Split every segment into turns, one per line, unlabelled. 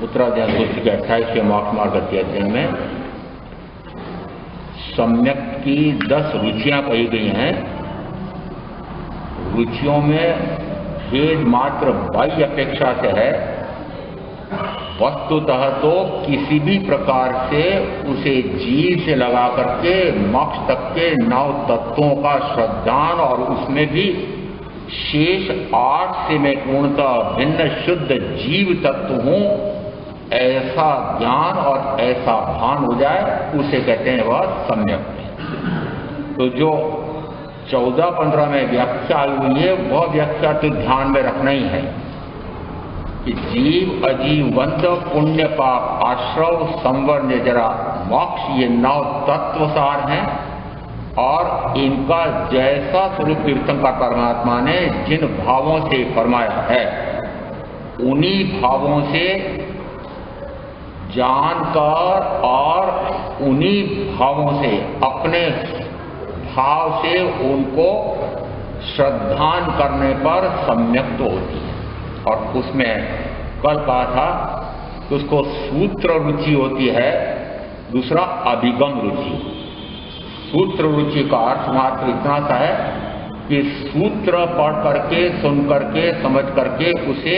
उत्तराध्याय सूत्र के 28वें मोक्ष मार्ग अध्याय में सम्यक की 10 रुचियां कही गई हैं। रुचियों में भेद मात्र बाह्य अपेक्षा से है, वस्तुतः तो किसी भी प्रकार से उसे जीव से लगा करके मोक्ष तक के 9 तत्वों का श्रद्धान और उसमें भी शेष 8 से मैं पूर्णतः भिन्न शुद्ध जीव तत्व हूं, ऐसा ज्ञान और ऐसा भान हो जाए, उसे कहते हैं वह सम्यक। तो जो 14-15 में व्याख्या आई हुई है, वह व्याख्या तो ध्यान में रखना ही है कि जीव अजीवंत पुण्य पाप आश्रव संवर्ण जरा मोक्ष, ये 9 तत्व सार हैं और इनका जैसा स्वरूप तीर्थंकर परमात्मा ने जिन भावों से फरमाया है, उन्हीं भावों से जानकर और उन्हीं भावों से अपने भाव से उनको श्रद्धान करने पर सम्यक तो होती है। और उसमें कल कहा था कि उसको सूत्र रुचि होती है, दूसरा अभिगम रुचि। सूत्र रुचि का अर्थ मात्र इतना सा है कि सूत्र पढ़ करके, सुन करके, समझ करके उसे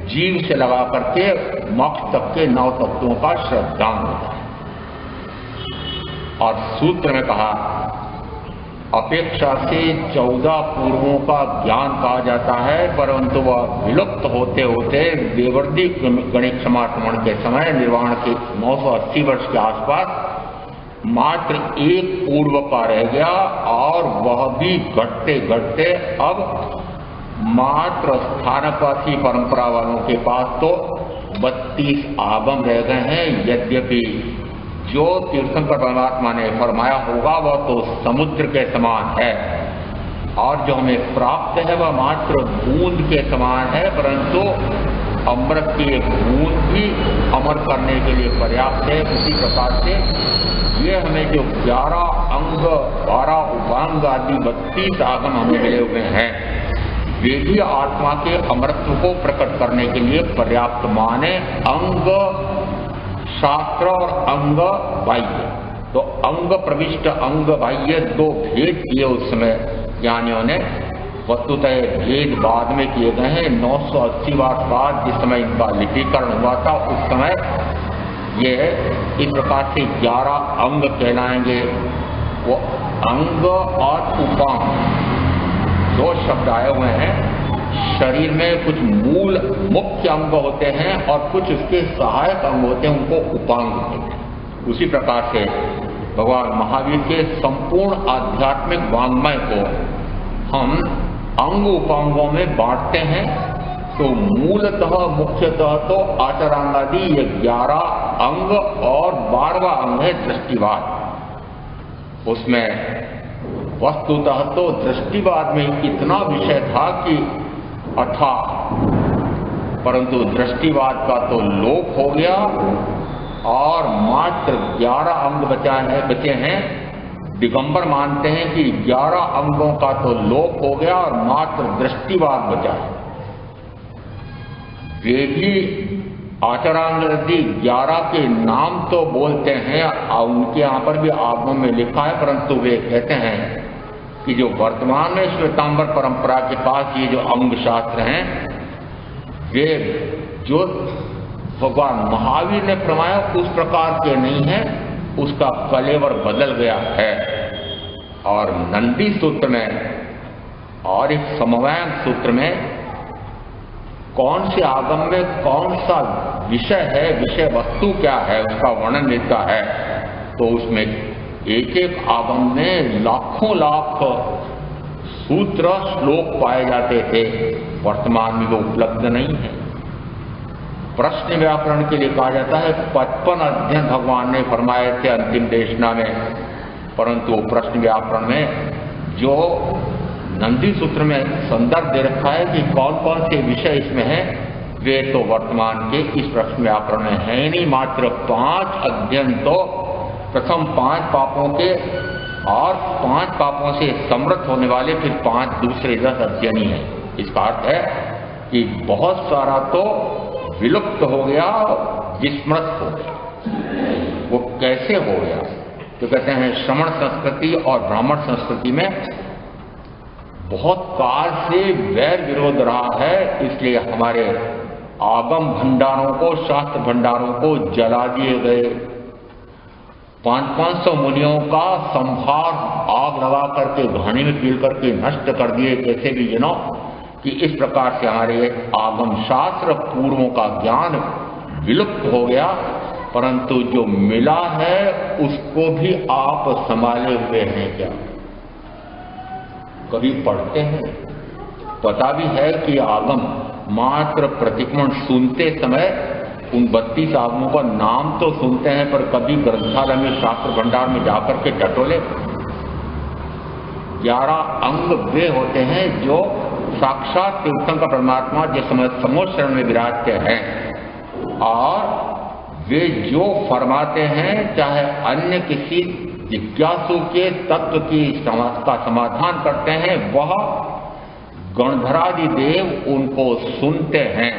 जीव से लगा करके मोक्ष तक के 9 तत्वों का श्रद्धान होता है। और सूत्र में कहा अपेक्षा से 14 पूर्वों का ज्ञान कहा जाता है, परंतु वह विलुप्त होते होते देवर्दी गणित क्षमाटमण के समय निर्वाण के 980 वर्ष के आसपास मात्र एक पूर्व का रह गया और वह भी घटते घटते अब मात्र स्थानकवासी परंपरा वालों के पास तो 32 आगम रह गए हैं। यद्यपि जो तीर्थंकर परमात्मा ने फरमाया होगा वह तो समुद्र के समान है और जो हमें प्राप्त है वह मात्र बूंद के समान है, परंतु अमृत की एक बूंद भी अमर करने के लिए पर्याप्त है। उसी प्रकार से ये हमें जो 11 अंग, 12 उपांग आदि 32 आगम हमें मिले हुए हैं, वे भी आत्मा के अमृत्व को प्रकट करने के लिए पर्याप्त माने। अंग शास्त्र और अंग बाह्य, तो अंग प्रविष्ट अंग बाह्य 2 भेद किए उस समय ज्ञानियों ने। वस्तुतः भेद बाद में किए गए हैं। 980 वर्ष बाद जिस समय इनका लिपिकरण हुआ था, उस समय ये इस प्रकार से 11 अंग कहलाएंगे। वो अंग और उपांग 2 शब्द आए हुए हैं। शरीर में कुछ मूल मुख्य अंग होते हैं और कुछ उसके सहायक अंग होते हैं, उनको उपांग कहते हैं। उसी प्रकार से भगवान महावीर के संपूर्ण आध्यात्मिक वाङ्मय को हम अंग उपांगों में बांटते हैं। तो मूलतः मुख्यतः तो आचरांगादि ये 11 अंग और 12वां अंग है दृष्टिवाद। उसमें वस्तुतः तो दृष्टिवाद में इतना विषय था कि अथा, परंतु दृष्टिवाद का तो लोप हो गया और मात्र 11 अंग बचे हैं। दिगंबर मानते हैं कि 11 अंगों का तो लोप हो गया और मात्र दृष्टिवाद बचा है। वे भी आचरांगादि 11 के नाम तो बोलते हैं, उनके यहाँ पर भी आगम में लिखा है, परंतु वे कहते हैं कि जो वर्तमान में श्वेतांबर परंपरा के पास ये जो अंग शास्त्र हैं, वे जो भगवान महावीर ने फरमाया उस प्रकार के नहीं है, उसका कलेवर बदल गया है। और नंदी सूत्र में और एक समवायन सूत्र में कौन से आगम में कौन सा विषय है, विषय वस्तु क्या है, उसका वर्णन मिलता है। तो उसमें एक एक आगम में लाखों लाख सूत्र श्लोक पाए जाते थे। वर्तमान में वो उपलब्ध नहीं है। प्रश्न व्याकरण के लिए कहा जाता है 55 अध्ययन भगवान ने फरमाए थे अंतिम देशना में, परंतु प्रश्न व्याकरण में जो नंदी सूत्र में संदर्भ दे रखा है कि कौन कौन से विषय इसमें हैं, वे तो वर्तमान के इस प्रश्न व्याकरण में है नहीं। मात्र 5 अध्ययन तो प्रथम 5 पापों के और 5 पापों से समृद्ध होने वाले फिर 5 दूसरे 10 अध्ययन ही है। इसका अर्थ है कि बहुत सारा तो विलुप्त हो गया, विस्मृत हो गया। वो कैसे हो गया? तो कहते हैं श्रमण संस्कृति और ब्राह्मण संस्कृति में बहुत काल से वैर विरोध रहा है, इसलिए हमारे आगम भंडारों को, शास्त्र भंडारों को जला दिए गए। 500 मुनियों का संभार आग लगा करके, घानी में पील करके नष्ट कर दिए। कैसे भी कि इस प्रकार से हमारे आगम शास्त्र, पूर्वों का ज्ञान विलुप्त हो गया, परंतु जो मिला है उसको भी आप संभाले हुए हैं क्या? कभी पढ़ते हैं? पता भी है कि आगम मात्र प्रतिक्रमण सुनते समय उन 32 आगमों का नाम तो सुनते हैं, पर कभी ग्रंथालय में, शास्त्र भंडार में जाकर के टटोले। 11 अंग वे होते हैं जो साक्षात तीर्थंकर परमात्मा जिस समय समोशरण में विराजते हैं, और वे जो फरमाते हैं, चाहे अन्य किसी जिज्ञासु के तत्व की का समाधान करते हैं, वह गणधरादि देव उनको सुनते हैं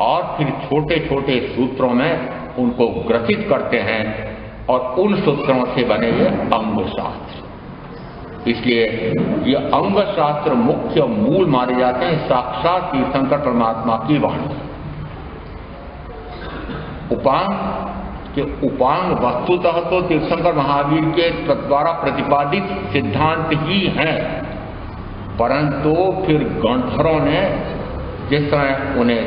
और फिर छोटे छोटे सूत्रों में उनको ग्रसित करते हैं, और उन सूत्रों से बने ये अंग शास्त्र। इसलिए ये अंग शास्त्र मुख्य मूल माने जाते हैं साक्षात तीर्थंकर परमात्मा की वाणी। उपांग के उपांग वस्तुतः तो तीर्थंकर महावीर के द्वारा प्रतिपादित सिद्धांत ही हैं, परंतु फिर गणधरों ने जिस समय उन्हें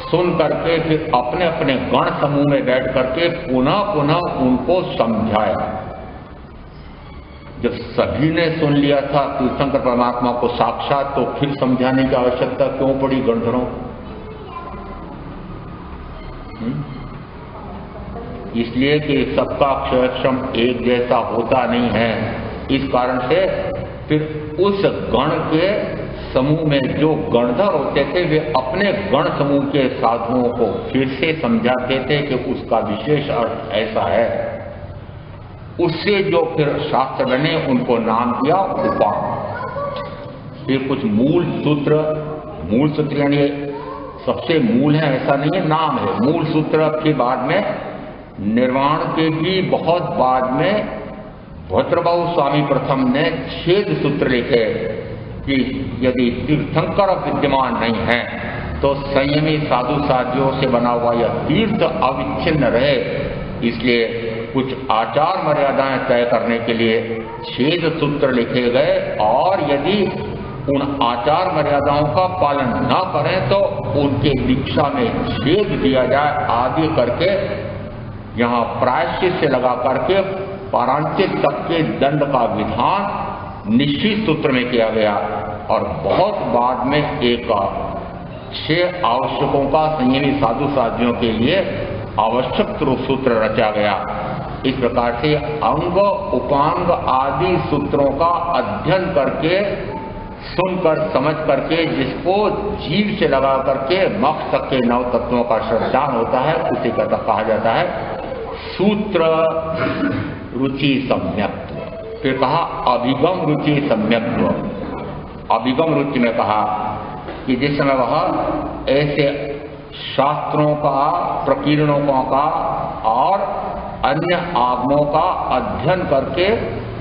सुन करके फिर अपने अपने गण समूह में बैठ करके पुनः पुनः उनको समझाया। जब सभी ने सुन लिया था तीर्थंकर परमात्मा को साक्षात, तो फिर समझाने की आवश्यकता क्यों पड़ी गणधरों? इसलिए कि सबका अक्षरक्षम एक जैसा होता नहीं है। इस कारण से फिर उस गण के समूह में जो गणधर होते थे, वे अपने गण समूह के साधुओं को फिर से समझाते थे कि उसका विशेष अर्थ ऐसा है। उससे जो फिर शास्त्र बने, उनको नाम दिया उपांग। फिर कुछ मूल सूत्र यानी सबसे मूल है ऐसा नहीं है, नाम है मूल सूत्र। फिर बाद में निर्वाण के भी बहुत बाद में भद्रबाहु स्वामी प्रथम ने छेद सूत्र लिखे कि यदि तीर्थंकर विद्यमान नहीं है तो संयमी साधु साधियों से बना हुआ यह तीर्थ अविच्छिन्न रहे। इसलिए कुछ आचार मर्यादाएं तय करने के लिए छेद सूत्र लिखे गए, और यदि उन आचार मर्यादाओं का पालन न करें तो उनके दीक्षा में छेद दिया जाए आदि करके यहाँ प्रायश्चित से लगा करके पारांचित तक के दंड का विधान निश्चित सूत्र में किया गया। और बहुत बाद में एक 6 आवश्यकों का संयमी साधु साधियों के लिए आवश्यक सूत्र रचा गया। इस प्रकार से अंग उपांग आदि सूत्रों का अध्ययन करके, सुनकर, समझ करके, जिसको जीव से लगा करके मोक्ष तक के 9 तत्वों का श्रद्धान होता है, उसे कहा जाता है सूत्र रुचि सम्यक्त्व। फिर कहा अभिगम रुचि सम्यक्त्व। अभिगम रुचि में कहा कि जिस समय वह ऐसे शास्त्रों का, प्रकीर्णकों का और अन्य आगमों का अध्ययन करके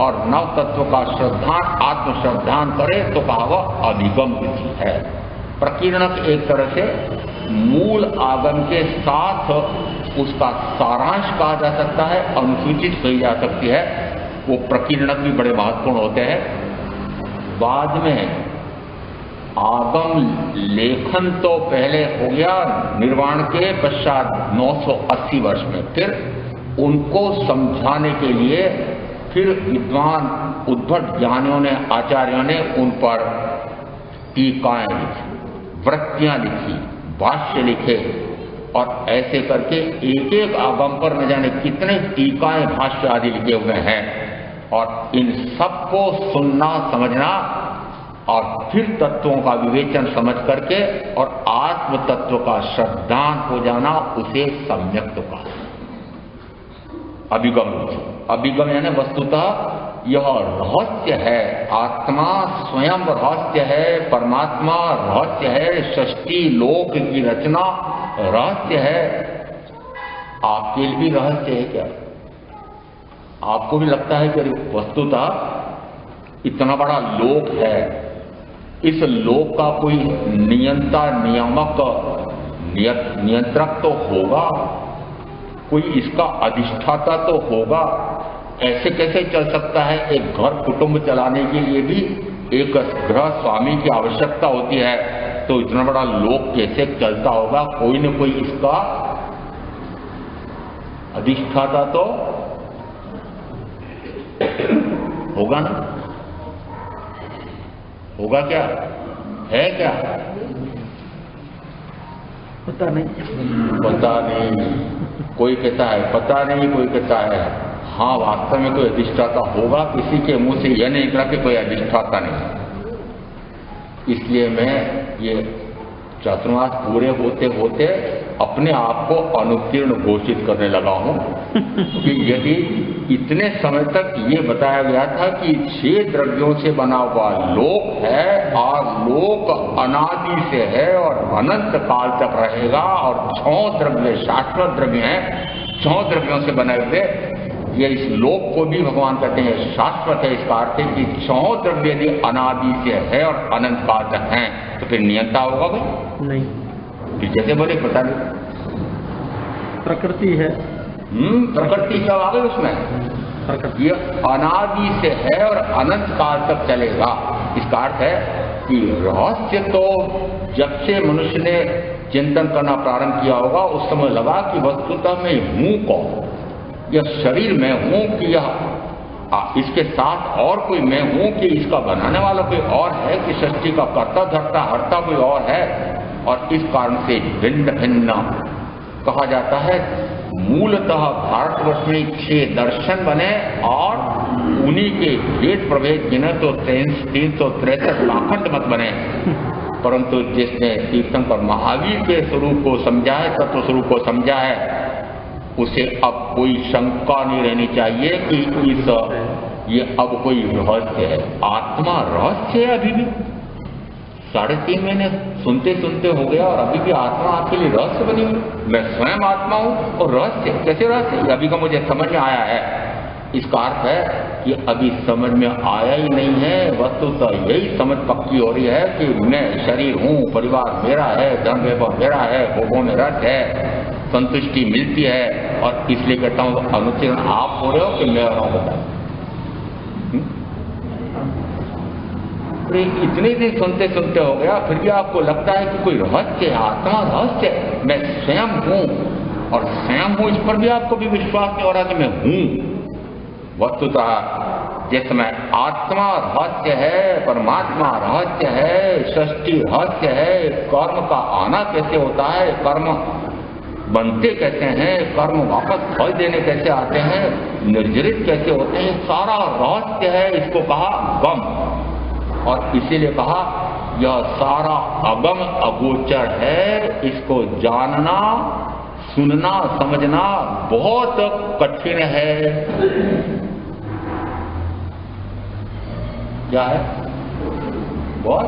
और 9 तत्व का श्रद्धान, आत्मश्रद्धान करे, तो कहा वह अभिगम रुचि है। प्रकीर्णक एक तरह से मूल आगम के साथ उसका सारांश कहा जा सकता है, अनुसूचित कही जा सकती है। वो प्रकीर्णक भी बड़े महत्वपूर्ण होते हैं। बाद में आगम लेखन तो पहले हो गया निर्वाण के पश्चात 980 वर्ष में। फिर उनको समझाने के लिए फिर विद्वान उद्भट ज्ञानियों ने, आचार्यों ने उन पर टीकाएं लिखी, वृत्तियां लिखी, भाष्य लिखे, और ऐसे करके एक एक आगम पर न जाने कितने टीकाएं, भाष्य आदि लिखे हुए हैं। और इन सबको सुनना, समझना और फिर तत्वों का विवेचन समझ करके और आत्म तत्व का श्रद्धान हो जाना, उसे सम्यक्त्व कहा। अभिगम रुचि, अभिगम यानी वस्तुतः यह रहस्य है, आत्मा स्वयं रहस्य है, परमात्मा रहस्य है, सृष्टि लोक की रचना रहस्य है। आपके लिए भी रहस्य है क्या? आपको भी लगता है कि वस्तुतः इतना बड़ा लोक है, इस लोक का कोई नियंता नियामक नियंत्रक तो होगा, कोई इसका अधिष्ठाता तो होगा। ऐसे कैसे चल सकता है? एक घर कुटुंब चलाने के लिए भी एक गृह स्वामी की आवश्यकता होती है, तो इतना बड़ा लोक कैसे चलता होगा? कोई न कोई इसका अधिष्ठाता तो होगा ना? होगा क्या? है क्या?
पता नहीं।
पता नहीं। कोई कहता है पता नहीं, कोई कहता है हाँ वास्तव में कोई अधिष्ठाता होगा। किसी के मुंह से यह नहीं निकला कि कोई अधिष्ठाता नहीं। इसलिए मैं ये चातुर्मास पूरे होते होते अपने आप को अनुत्तीर्ण घोषित करने लगा हूं कि यदि इतने समय तक ये बताया गया था कि 6 द्रव्यों से बना हुआ लोक है और लोक अनादि से है और अनंत काल तक रहेगा और 6 द्रव्य शाश्वत द्रव्य हैं, 6 द्रव्यों से बने हुए, ये इस लोक को भी भगवान कहते हैं शाश्वत है। इसका अर्थ है कि 6 द्रव्य यदि अनादि से है और अनंत काल तक हैं तो फिर नियंता होगा भाई?
नहीं।
फिर जैसे बोले पता नहीं,
प्रकृति है।
प्रकृति सब आ गई उसमें। ये अनादि से है और अनंत काल तक चलेगा। इसका अर्थ है कि रहस्य तो जब से मनुष्य ने चिंतन करना प्रारंभ किया होगा उस समय लगा कि वस्तुतः मैं हूं कौन, यह शरीर मैं हूं कि यह इसके साथ और कोई मैं हूं कि इसका बनाने वाला कोई और है कि सृष्टि का कर्ता धर्ता हर्ता कोई और है। और इस कारण से भिन्न भिन्न कहा जाता है। मूलतः भारतवर्ष में 6 दर्शन बने और उन्हीं के भेद प्रभेद गिने तो 363 लाखंड मत बने। परंतु जिसने तीर्थंकर महावीर के स्वरूप को समझा है, तत्व स्वरूप को समझा है, उसे अब कोई शंका नहीं रहनी चाहिए कि ये अब कोई रहस्य है। आत्मा रहस्य है। अभी भी 3.5 महीने सुनते सुनते हो गया और अभी भी आत्मा आपके लिए रहस्य बनी हुई। मैं स्वयं आत्मा हूं और रहस्य कैसे रहस्य? अभी का मुझे समझ में आया है। इसका अर्थ है कि अभी समझ में आया ही नहीं है। वस्तुतः यही समझ पक्की हो रही है कि मैं शरीर हूं, परिवार मेरा है, धन वैभव मेरा है, भोगों में रस है, संतुष्टि मिलती है। और इसलिए कहता हूं अनुचित आप हो रहे हो कि मैं हो रहा हूं? बताओ। इतने दिन सुनते सुनते हो गया, फिर भी आपको लगता है कि कोई रहस्य है, आत्मा रहस्य है, मैं स्वयं हूं और स्वयं हूं, इस पर भी आपको भी विश्वास नहीं हो रहा कि मैं हूं। वस्तुतः जिस समय आत्मा रहस्य है, परमात्मा रहस्य है, सृष्टि रहस्य है, कर्म का आना कैसे होता है, कर्म बनते कैसे हैं, कर्म वापस फल देने कैसे आते हैं, निर्जरित कैसे होते हैं, सारा रहस्य है। इसको कहा गम। और इसीलिए कहा यह सारा अगम अगोचर है। इसको जानना, सुनना, समझना बहुत कठिन है। क्या है? बहुत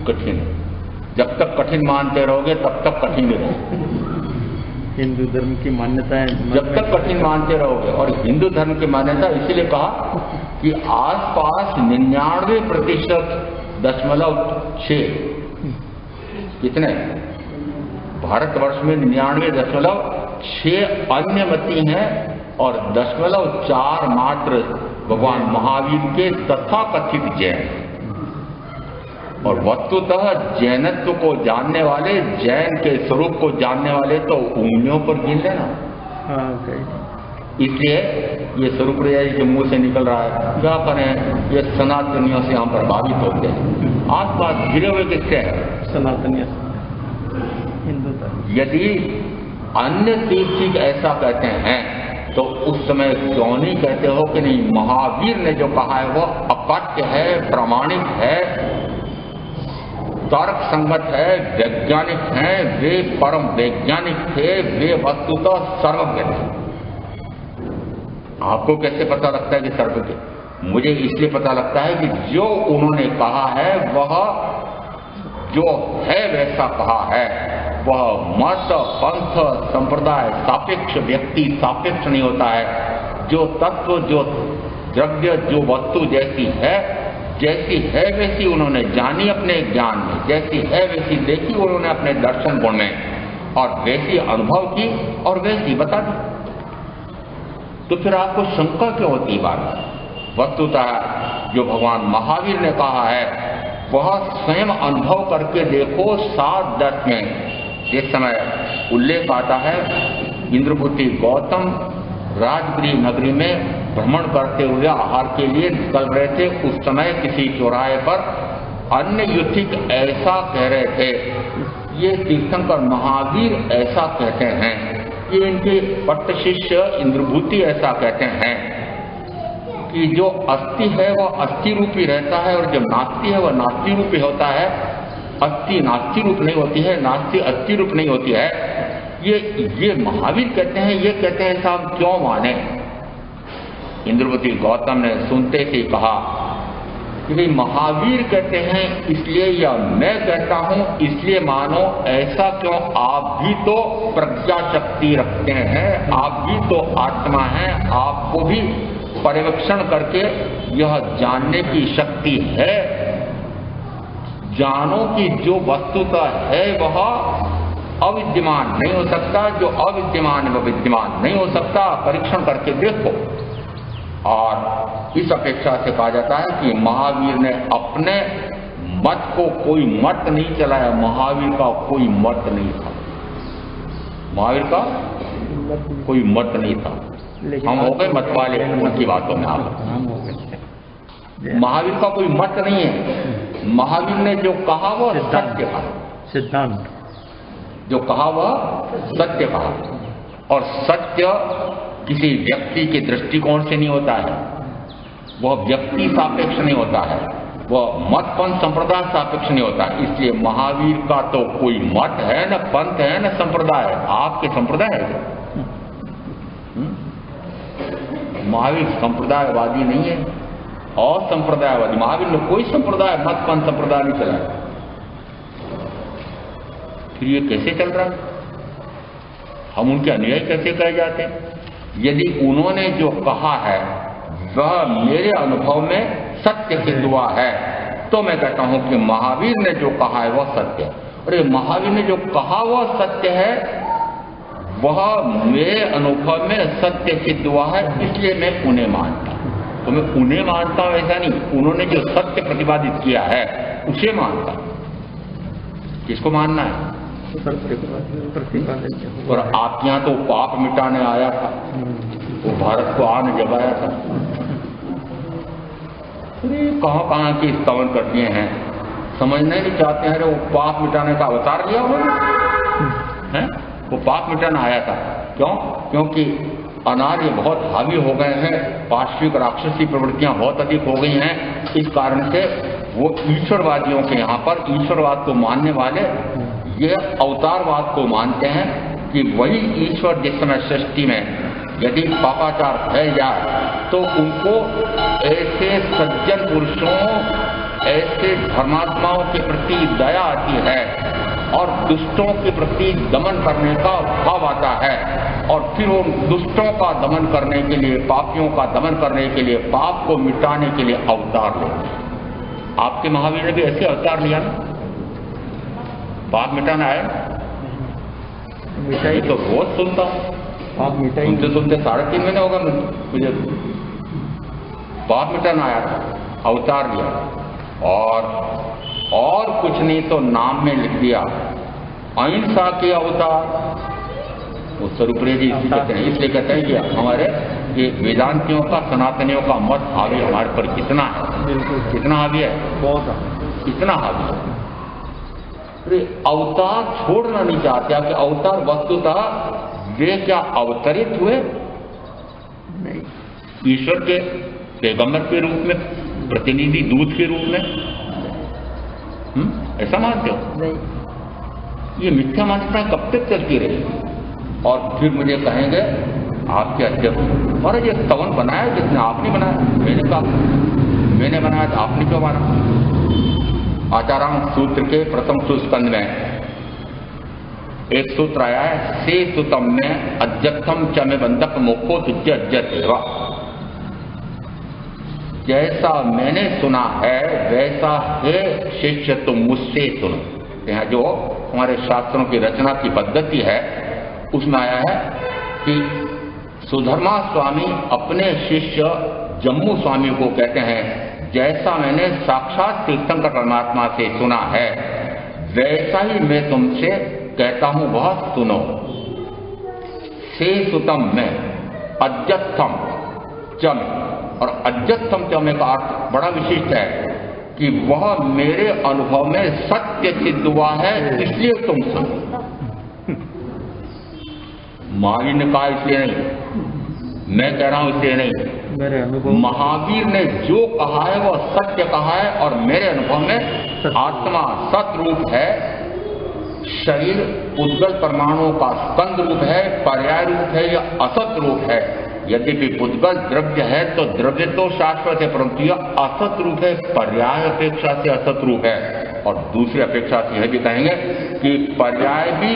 कठिन है। जब तक कठिन मानते रहोगे तब तक कठिन रहोगे।
हिंदू धर्म की मान्यता है,
जब तक कठिन मानते रहोगे। और हिंदू धर्म की मान्यता इसीलिए कहा कि आसपास 99.6 कितने भारतवर्ष में 99.6 अन्य मती हैं और 0.4 मात्र भगवान महावीर के तथाकथित जैन। और वस्तुतः जैनत्व को जानने वाले, जैन के स्वरूप को जानने वाले तो उंगलियों पर गिन लेना। इसलिए ये स्वरूप जी के मुंह से निकल रहा है, क्या करें, ये सनातनियों से हम प्रभावित होते हैं। आसपास गिरे हुए किससे है?
सनातनियों, हिंदू धर्म।
यदि अन्य तीर्थीक ऐसा कहते हैं तो उस समय क्यों नहीं कहते हो कि नहीं, महावीर ने जो कहा है वो अपत्य है, प्रामाणिक है, तर्क संगत है, वैज्ञानिक है, वे परम वैज्ञानिक थे, वे वस्तुतः सर्वज्ञ थे। आपको कैसे पता लगता है कि सर्वज्ञ? मुझे इसलिए पता लगता है कि जो उन्होंने कहा है वह जो है वैसा कहा है, वह मत पंथ संप्रदाय सापेक्ष, व्यक्ति सापेक्ष नहीं होता है। जो तत्व, जो द्रव्य, जो वस्तु जैसी है वैसी उन्होंने जानी अपने ज्ञान में, जैसी है वैसी देखी उन्होंने अपने दर्शन गुण में, और वैसी अनुभव की और वैसी बता दी। तो फिर आपको शंका क्यों होती बात? वस्तुतः जो भगवान महावीर ने कहा है वह स्वयं अनुभव करके देखो। 7:10 में इस समय उल्लेख आता है, इंद्रपुत्री गौतम राजगिरी नगरी में भ्रमण करते हुए आहार के लिए निकल रहे थे। उस समय किसी चौराहे पर अन्य युथिक ऐसा कह रहे थे, ये तीर्थंकर महावीर ऐसा कहते हैं, ये इनके पट्ट शिष्य इंद्रभूति ऐसा कहते हैं कि जो अस्थि है वह अस्थि रूपी रहता है और जो नास्ति है वह नास्ति रूपी होता है। अस्थि नास्ति रूप नहीं होती है, नास्ति अस्थि रूप नहीं होती है। ये महावीर कहते हैं, ये कहते हैं साहब क्यों माने? इंद्रवती गौतम ने सुनते ही कहा कि महावीर कहते हैं इसलिए, या मैं कहता हूं इसलिए मानो। ऐसा क्यों? आप भी तो प्रज्ञा शक्ति रखते हैं, आप भी तो आत्मा हैं, आपको भी पर्यवेक्षण करके यह जानने की शक्ति है। जानो कि जो वस्तुतः है वह अविद्यमान नहीं हो सकता, जो अविद्यमान है वह विद्यमान नहीं हो सकता। परीक्षण करके देखो। और इस अपेक्षा से कहा जाता है कि महावीर ने अपने मत को, कोई मत नहीं चलाया, महावीर का कोई मत नहीं था, महावीर का कोई मत नहीं था। हम हो गए मत वाले उनकी बातों में। आप महावीर का कोई मत नहीं है। महावीर ने जो कहा वह सत्य कहा,
सिद्धांत
जो कहा वह सत्य कहा। और सत्य किसी व्यक्ति के दृष्टिकोण से नहीं होता है, वह व्यक्ति सापेक्ष नहीं होता है, वह मत पंथ संप्रदाय सापेक्ष नहीं होता है। इसलिए महावीर का तो कोई मत है न पंथ है न संप्रदाय है। आपके संप्रदाय है? महावीर संप्रदायवादी नहीं है और संप्रदायवादी। महावीर ने कोई संप्रदाय मत पंथ संप्रदाय नहीं चलाया। फिर ये कैसे चल रहा है? हम उनके अनुयायी कैसे कहे जाते हैं? यदि उन्होंने जो कहा है वह मेरे अनुभव में सत्य सिद्ध हुआ है तो मैं कहता हूं कि महावीर ने जो कहा है वह सत्य है। और ये महावीर ने जो कहा वह सत्य है, वह मेरे अनुभव में सत्य सिद्ध हुआ है, इसलिए मैं उन्हें मानता हूं। तो मैं उन्हें मानता हूं ऐसा नहीं, उन्होंने जो सत्य प्रतिपादित किया है उसे मानता हूं। किसको मानना है? और आप यहाँ तो पाप मिटाने आया था, वो भारत को आने जब आया था। कहाँ की स्तवन कर दिए हैं, समझने नहीं चाहते हैं। वो पाप मिटाने का अवतार लिया उन्होंने, वो पाप मिटाना आया था। क्यों? क्योंकि अनार्य बहुत हावी हो गए हैं, पाश्विक राक्षसी प्रवृत्तियां बहुत अधिक हो गई हैं। इस कारण से वो ईश्वरवादियों के यहाँ पर, ईश्वरवाद को मानने वाले ये अवतारवाद को मानते हैं कि वही ईश्वर जिस समय सृष्टि में यदि पापाचार फैल जाए तो उनको ऐसे सज्जन पुरुषों, ऐसे धर्मात्माओं के प्रति दया आती है और दुष्टों के प्रति दमन करने का भाव आता है। और फिर उन दुष्टों का दमन करने के लिए, पापियों का दमन करने के लिए, पाप को मिटाने के लिए अवतार लेते हैं। आपके महावीर ने भी ऐसे अवतार लिया ना, पाप मिटाना है। मिठाई तो रोज सुनता हूँ, सुनते सुनते 3.5 महीने होगा मुझे। पाप मिटाना आया था, अवतार लिया, और कुछ नहीं तो नाम में लिख दिया अहिंसा के अवतार। वो स्वरूप्रिय जी इसलिए कहते हैं कि हमारे ये वेदांतियों का, सनातनियों का मत हावी हमारे पर कितना है, कितना हावी है, बहुत कितना हावी है। अवतार छोड़ना नहीं चाहते कि अवतार वस्तुतः वे क्या अवतरित हुए? नहीं, ईश्वर के पैगंबर के रूप में, प्रतिनिधि दूत के रूप में। ऐसा मानते हो? नहीं। ये मिथ्या मान्यता कब तक चलती रहेगी? और फिर मुझे कहेंगे आपके अध्यक्ष। और ये स्तवन बनाया जिसने, आपने बनाया। मैंने कहा मैंने बनाया तो आपने क्यों माना? आचारांग सूत्र के प्रथम सुस्कंद में एक सूत्र आया है, से सुतम में अध्यक्षम चमे बंधक मोक्षो तुझ्य अध्यत। जैसा मैंने सुना है वैसा है शिष्य तुम मुझसे सुनो। यहाँ जो हमारे शास्त्रों की रचना की पद्धति है उसमें आया है कि सुधर्मा स्वामी अपने शिष्य जम्मू स्वामी को कहते हैं, जैसा मैंने साक्षात तीर्थंकर परमात्मा से सुना है वैसा ही मैं तुमसे कहता हूं, वह सुनो। से सुतम में अध्यस्थम चम, और अध्यस्थम चम का अर्थ बड़ा विशिष्ट है कि वह मेरे अनुभव में सत्य सिद्ध हुआ है, इसलिए तुम सुनो। महावीर ने कहा इसलिए नहीं, मैं कह रहा हूं इसलिए नहीं।
मेरे अनुभव,
महावीर ने जो कहा है वह सत्य कहा है, और मेरे अनुभव में आत्मा सतरूप है, शरीर उद्गल परमाणुओं का स्कंद रूप है, पर्याय रूप है या असत रूप है। यद्यपि उद्गल द्रव्य है तो द्रव्य तो शाश्वत है, परंतु यह असत रूप है, पर्याय अपेक्षा से असत रूप है। और दूसरी अपेक्षा से यह भी कहेंगे कि पर्याय भी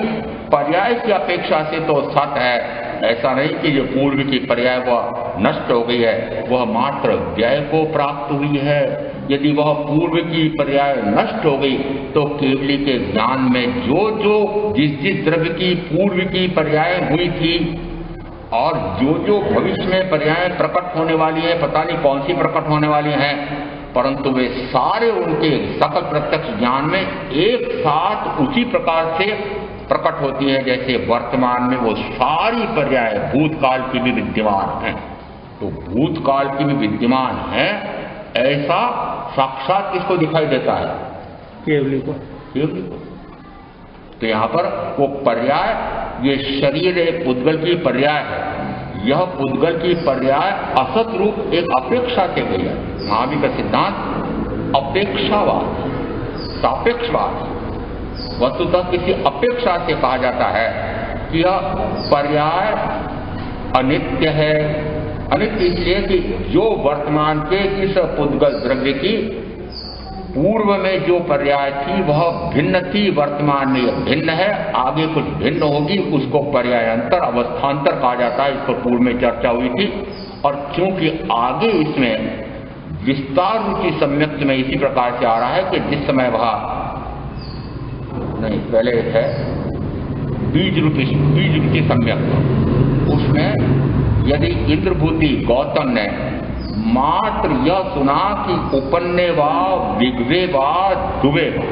पर्याय की अपेक्षा से तो सत है। ऐसा नहीं कि जो पूर्व की पर्याय वह नष्ट हो गई है, वह मात्र व्यय को प्राप्त हुई है। यदि वह पूर्व की पर्याय नष्ट हो गई तो केवली के ज्ञान में जो जो जिस जिस द्रव्य की पूर्व की पर्याय हुई थी और जो जो भविष्य में पर्याय प्रकट होने वाली है, पता नहीं कौन सी प्रकट होने वाली हैं, परंतु वे सारे उनके सकल प्रत्यक्ष ज्ञान में एक साथ उसी प्रकार से प्रकट होती है जैसे वर्तमान में वो सारी पर्याय भूतकाल की भी विद्यमान है। तो भूतकाल की भी विद्यमान है, ऐसा साक्षात किसको दिखाई देता है? केवली को। केवली को। तो यहां पर वो पर्याय, ये शरीर एक पुद्गल की पर्याय है, यह पुद्गल की पर्याय असत रूप एक अपेक्षा से गई है। महावीर का सिद्धांत अपेक्षावाद, सापेक्षवाद, वस्तुतः किसी अपेक्षा से कहा जाता है कि यह पर्याय अनित्य है। अनित्य इसलिए कि जो वर्तमान के इस पुद्गल द्रव्य की पूर्व में जो पर्याय थी वह भिन्न थी, वर्तमान में यह भिन्न है, आगे कुछ भिन्न होगी, उसको पर्यायांतर अवस्थांतर कहा जाता है। इस पर पूर्व में चर्चा हुई थी। और क्योंकि आगे इसमें विस्तार रूपी सम्यक्त में इसी प्रकार से आ रहा है कि जिस समय वह नहीं, पहले है बीज रूपी सम्यक्त, उसमें यदि इंद्रभूति गौतम ने मात्र यह सुना कि उपन्ने वा विग्वे वा दुवे वा,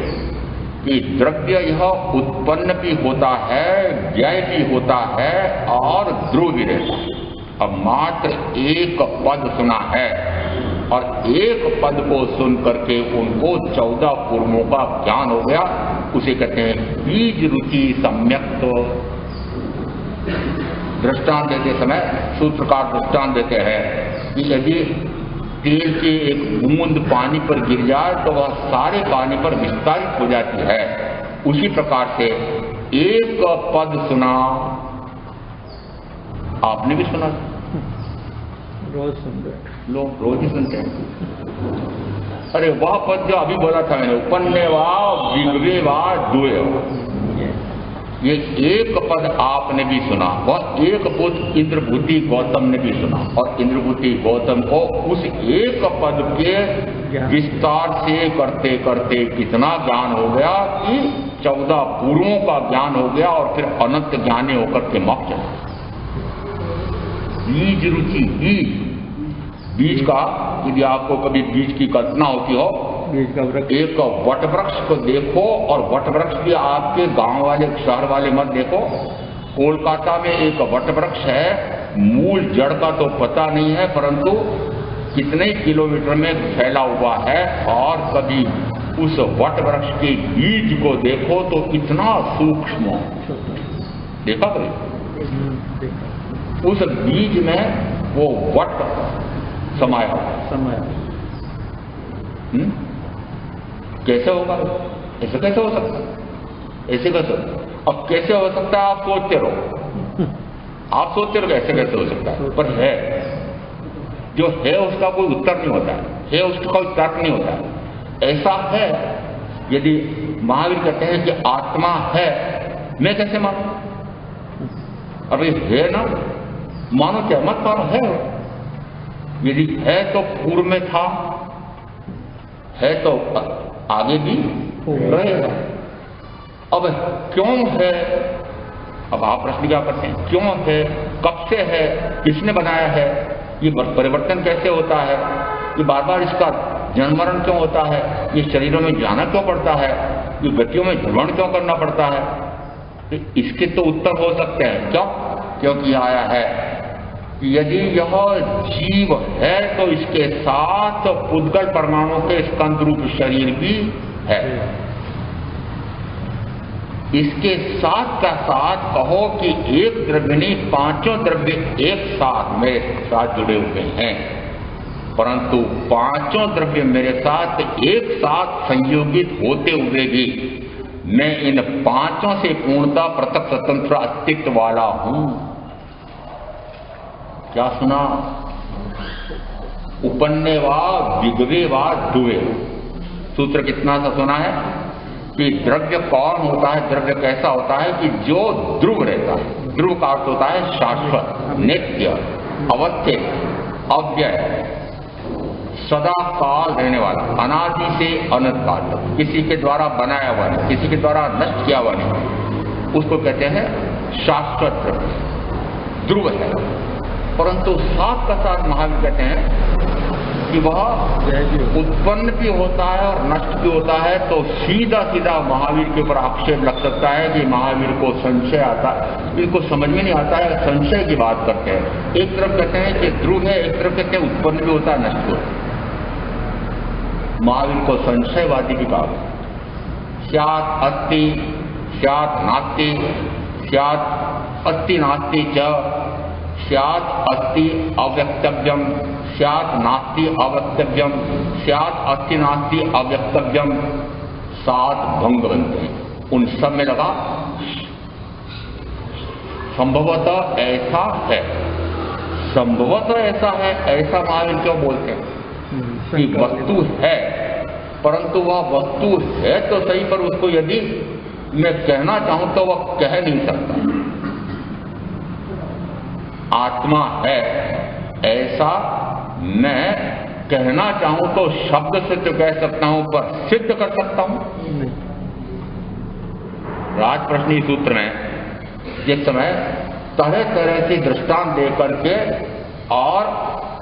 कि द्रव्य यह उत्पन्न भी होता है, व्यय भी होता है और ध्रुव भी रहता है। अब मात्र एक पद सुना है और एक पद को सुन करके उनको 14 पूर्वों का ज्ञान हो गया, उसे कहते हैं बीज रुचि सम्यक्त। दृष्टांत देते समय सूत्रकार दृष्टांत देते हैं कि यदि तेल की एक बूंद पानी पर गिर जाए तो वह सारे पानी पर विस्तारित हो जाती है। उसी प्रकार से एक पद सुना, आपने भी सुना,
रोज सुन रहे
लोग रोज ही सुनते हैं। अरे वह पद जो अभी बोला था मैंने, उपन्ने वा विग्वे वा दुए वा, ये एक पद आपने भी सुना, वह एक पद इंद्रभूति गौतम ने भी सुना। और इंद्रभूति गौतम को उस एक पद के विस्तार से करते करते कितना ज्ञान हो गया कि 14 पूर्वों का ज्ञान हो गया और फिर अनंत ज्ञानी होकर के मोक्ष। बीज रुचि, बीज का, यदि आपको कभी बीज की कल्पना होती हो, बीज का वृक्ष, एक वट वृक्ष को देखो, और वट वृक्ष भी आपके गांव वाले शहर वाले मत देखो। कोलकाता में एक वट वृक्ष है, मूल जड़ का तो पता नहीं है, परंतु कितने किलोमीटर में फैला हुआ है। और कभी उस वट वृक्ष के बीज को देखो तो इतना सूक्ष्म, देखा कभी? उस बीज में वो वट समाया। कैसे होगा? ऐसे कैसे हो सकता? ऐसे कैसे? अब कैसे हो सकता है आप सोचते रहो। आप सोचते रहो ऐसे कैसे हो सकता है, पर है। जो है उसका कोई उत्तर नहीं होता है उसका कोई तर्क नहीं होता है। ऐसा है, यदि महावीर कहते हैं कि आत्मा है, मैं कैसे मानूं? अभी है ना, मानो क्या मत मानो, है। यदि है तो पूर्व में था, है तो आगे भी रहेगा। अब क्यों है? अब आप प्रश्न क्या करते हैं, क्यों है, कब से है, किसने बनाया है, ये परिवर्तन कैसे होता है, ये बार बार इसका जन्म मरण क्यों होता है, ये शरीरों में जाना क्यों पड़ता है, ये गतियों में ध्रुवण क्यों करना पड़ता है? तो इसके तो उत्तर हो सकते हैं। क्यों? क्योंकि आया है कि यदि यह जीव है तो इसके साथ उद्गल परमाणु के स्कंद रूप शरीर भी है। इसके साथ का साथ कहो कि एक द्रव्य नहीं, पांचों द्रव्य एक साथ मेरे साथ जुड़े हुए हैं, परंतु पांचों द्रव्य मेरे साथ एक साथ संयोगित होते हुए भी मैं इन पांचों से पूर्णतः पृथक स्वतंत्र अस्तित्व वाला हूं। क्या सुना? उपन्ने वा विगवे वा दुवे। सूत्र कितना सा सुना है कि द्रव्य कौन होता है, द्रव्य कैसा होता है कि जो ध्रुव रहता है। ध्रुव का अर्थ होता है शाश्वत, नित्य, अवस्थित, अव्यय, सदा काल रहने वाला, अनादि से अनंत काल तक, किसी के द्वारा बनाया हुआ नहीं, किसी के द्वारा नष्ट किया हुआ नहीं, उसको कहते हैं शाश्वत द्रव्य, ध्रुव है। परंतु साथ का साथ महावीर कहते हैं कि वह उत्पन्न भी होता है और नष्ट भी होता है। तो सीधा सीधा महावीर के ऊपर आक्षेप लग सकता है कि महावीर को संशय आता है, इनको समझ में नहीं आता है, संशय की बात करते हैं। एक तरफ कहते हैं कि ध्रुव है, एक तरफ कहते हैं उत्पन्न भी होता है, नष्ट भी होता है। महावीर को संशयवादी भी कहा। स्यात् अस्ति स्यात् नास्ति, स्यात् अस्ति नास्ति च, स्यात् अस्ति अव्यक्तव्यम, स्यात् नास्ति अवक्तव्यम, स्यात् अस्ति नास्ति अव्यक्तव्यम, सात भंग बनते हैं। उन सब में लगा संभवतः ऐसा है, संभवतः ऐसा है। ऐसा महावीर क्यों बोलते हैं कि वस्तु है, परंतु वह वस्तु है तो सही, पर उसको यदि मैं कहना चाहूं तो वह कह नहीं सकता। आत्मा है ऐसा मैं कहना चाहूं तो शब्द से तो कह सकता हूं, पर सिद्ध कर सकता हूं? राजप्रश्नी सूत्र में जिस समय तरह तरह से दृष्टांत देकर के और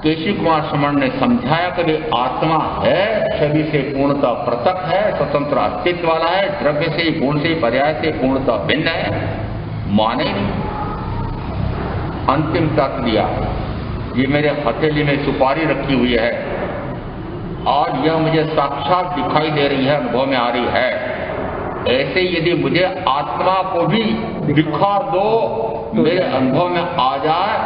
केशव कुमार श्रमण ने समझाया कि आत्मा है, शरीर से पूर्णतः पृथक है, स्वतंत्र अस्तित्व वाला है, द्रव्य से, गुण से, पर्याय से पूर्णतः भिन्न है, माने नहीं। अंतिम तर्क दिया, ये मेरे हथेली में सुपारी रखी हुई है और यह मुझे साक्षात दिखाई दे रही है, अनुभव में आ रही है। ऐसे यदि मुझे आत्मा को भी दिखा दो, मेरे अनुभव में आ जाए,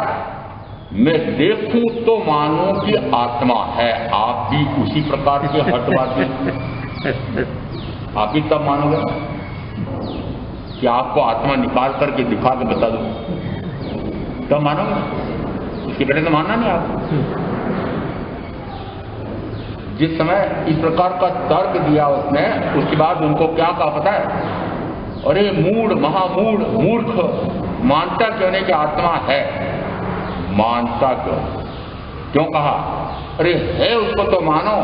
मैं देखूं तो मानूं कि आत्मा है। आप भी उसी प्रकार के हटवादी, आप भी तब मानोगे कि आपको आत्मा निकाल करके दिखा के बता दो, तब मानोगे। उसके पहले तो मानना नहीं आपको। जिस समय इस प्रकार का तर्क दिया उसने, उसके बाद उनको क्या कहा पता है? अरे मूढ़, महामूढ़, मूर्ख, मानता क्यों नहीं कि आत्मा है? मानता क्यों कहा? अरे है उसको तो मानो।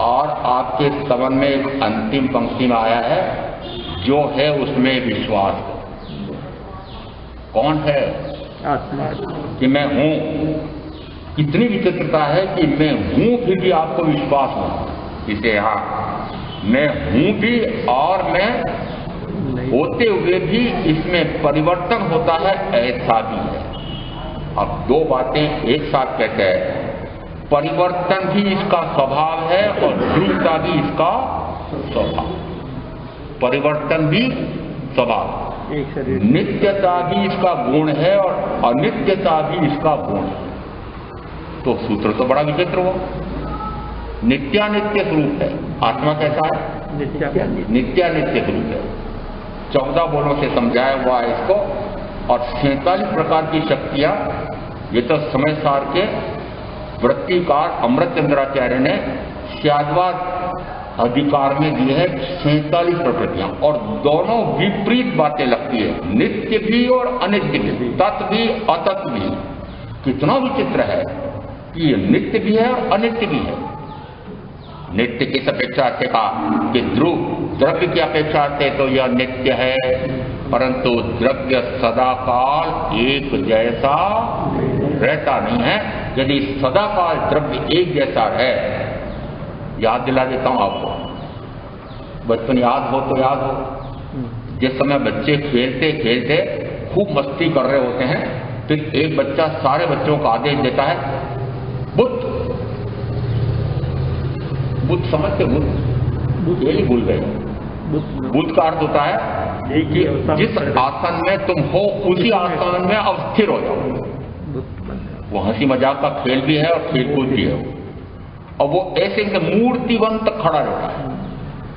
और आपके स्तवन में एक अंतिम पंक्ति में आया है, जो है उसमें विश्वास करो। कौन है?
आत्मा।
कि मैं हूं। इतनी विचित्रता है कि मैं हूं फिर भी आपको विश्वास नहीं। इसे यहां मैं हूं भी और मैं होते हुए भी इसमें परिवर्तन होता है, ऐसा भी है। अब दो बातें एक साथ कहते हैं, परिवर्तन भी इसका स्वभाव है और ध्रुवता भी इसका स्वभाव। परिवर्तन भी स्वभाव, नित्यता भी इसका गुण है और अनित्यता भी इसका गुण है। तो सूत्र तो बड़ा विचित्र हुआ। नित्यानित्य स्वरूप है आत्मा। कैसा है? नित्यानित्य स्वरूप है। 14 बोलों से समझाया हुआ है इसको और 47 प्रकार की शक्तियां, ये तो समय सार के वृत्तिकार अमृतचंद्राचार्य ने शाद्वाद अधिकार में दी है 47 प्रकृतियां, और दोनों विपरीत बातें लगती है, नित्य भी और अनित्य भी, तत् भी अतत् भी। कितना विचित्र है कि ये नित्य भी है और अनित्य भी है। नित्य की अपेक्षा से कहा कि द्रव्य की अपेक्षा से तो यह नित्य है, परंतु द्रव्य सदाकाल एक जैसा रहता नहीं है। यदि सदाकाल द्रव्य एक जैसा रहे, याद दिला देता हूं आपको, बचपन याद हो तो याद हो, जिस समय बच्चे खेलते खेलते खूब मस्ती कर रहे होते हैं, फिर एक बच्चा सारे बच्चों को आदेश देता है, बुद्ध बुद्ध समझते, बुद्ध यही भूल गए। बुद्ध का अर्थ होता है कि जिस आसन में तुम हो उसी आसन में अब स्थिर हो जाओ। वो हंसी मजाक का खेल भी है और खेलकूद भी है, और वो ऐसे मूर्तिवंत खड़ा रहता है।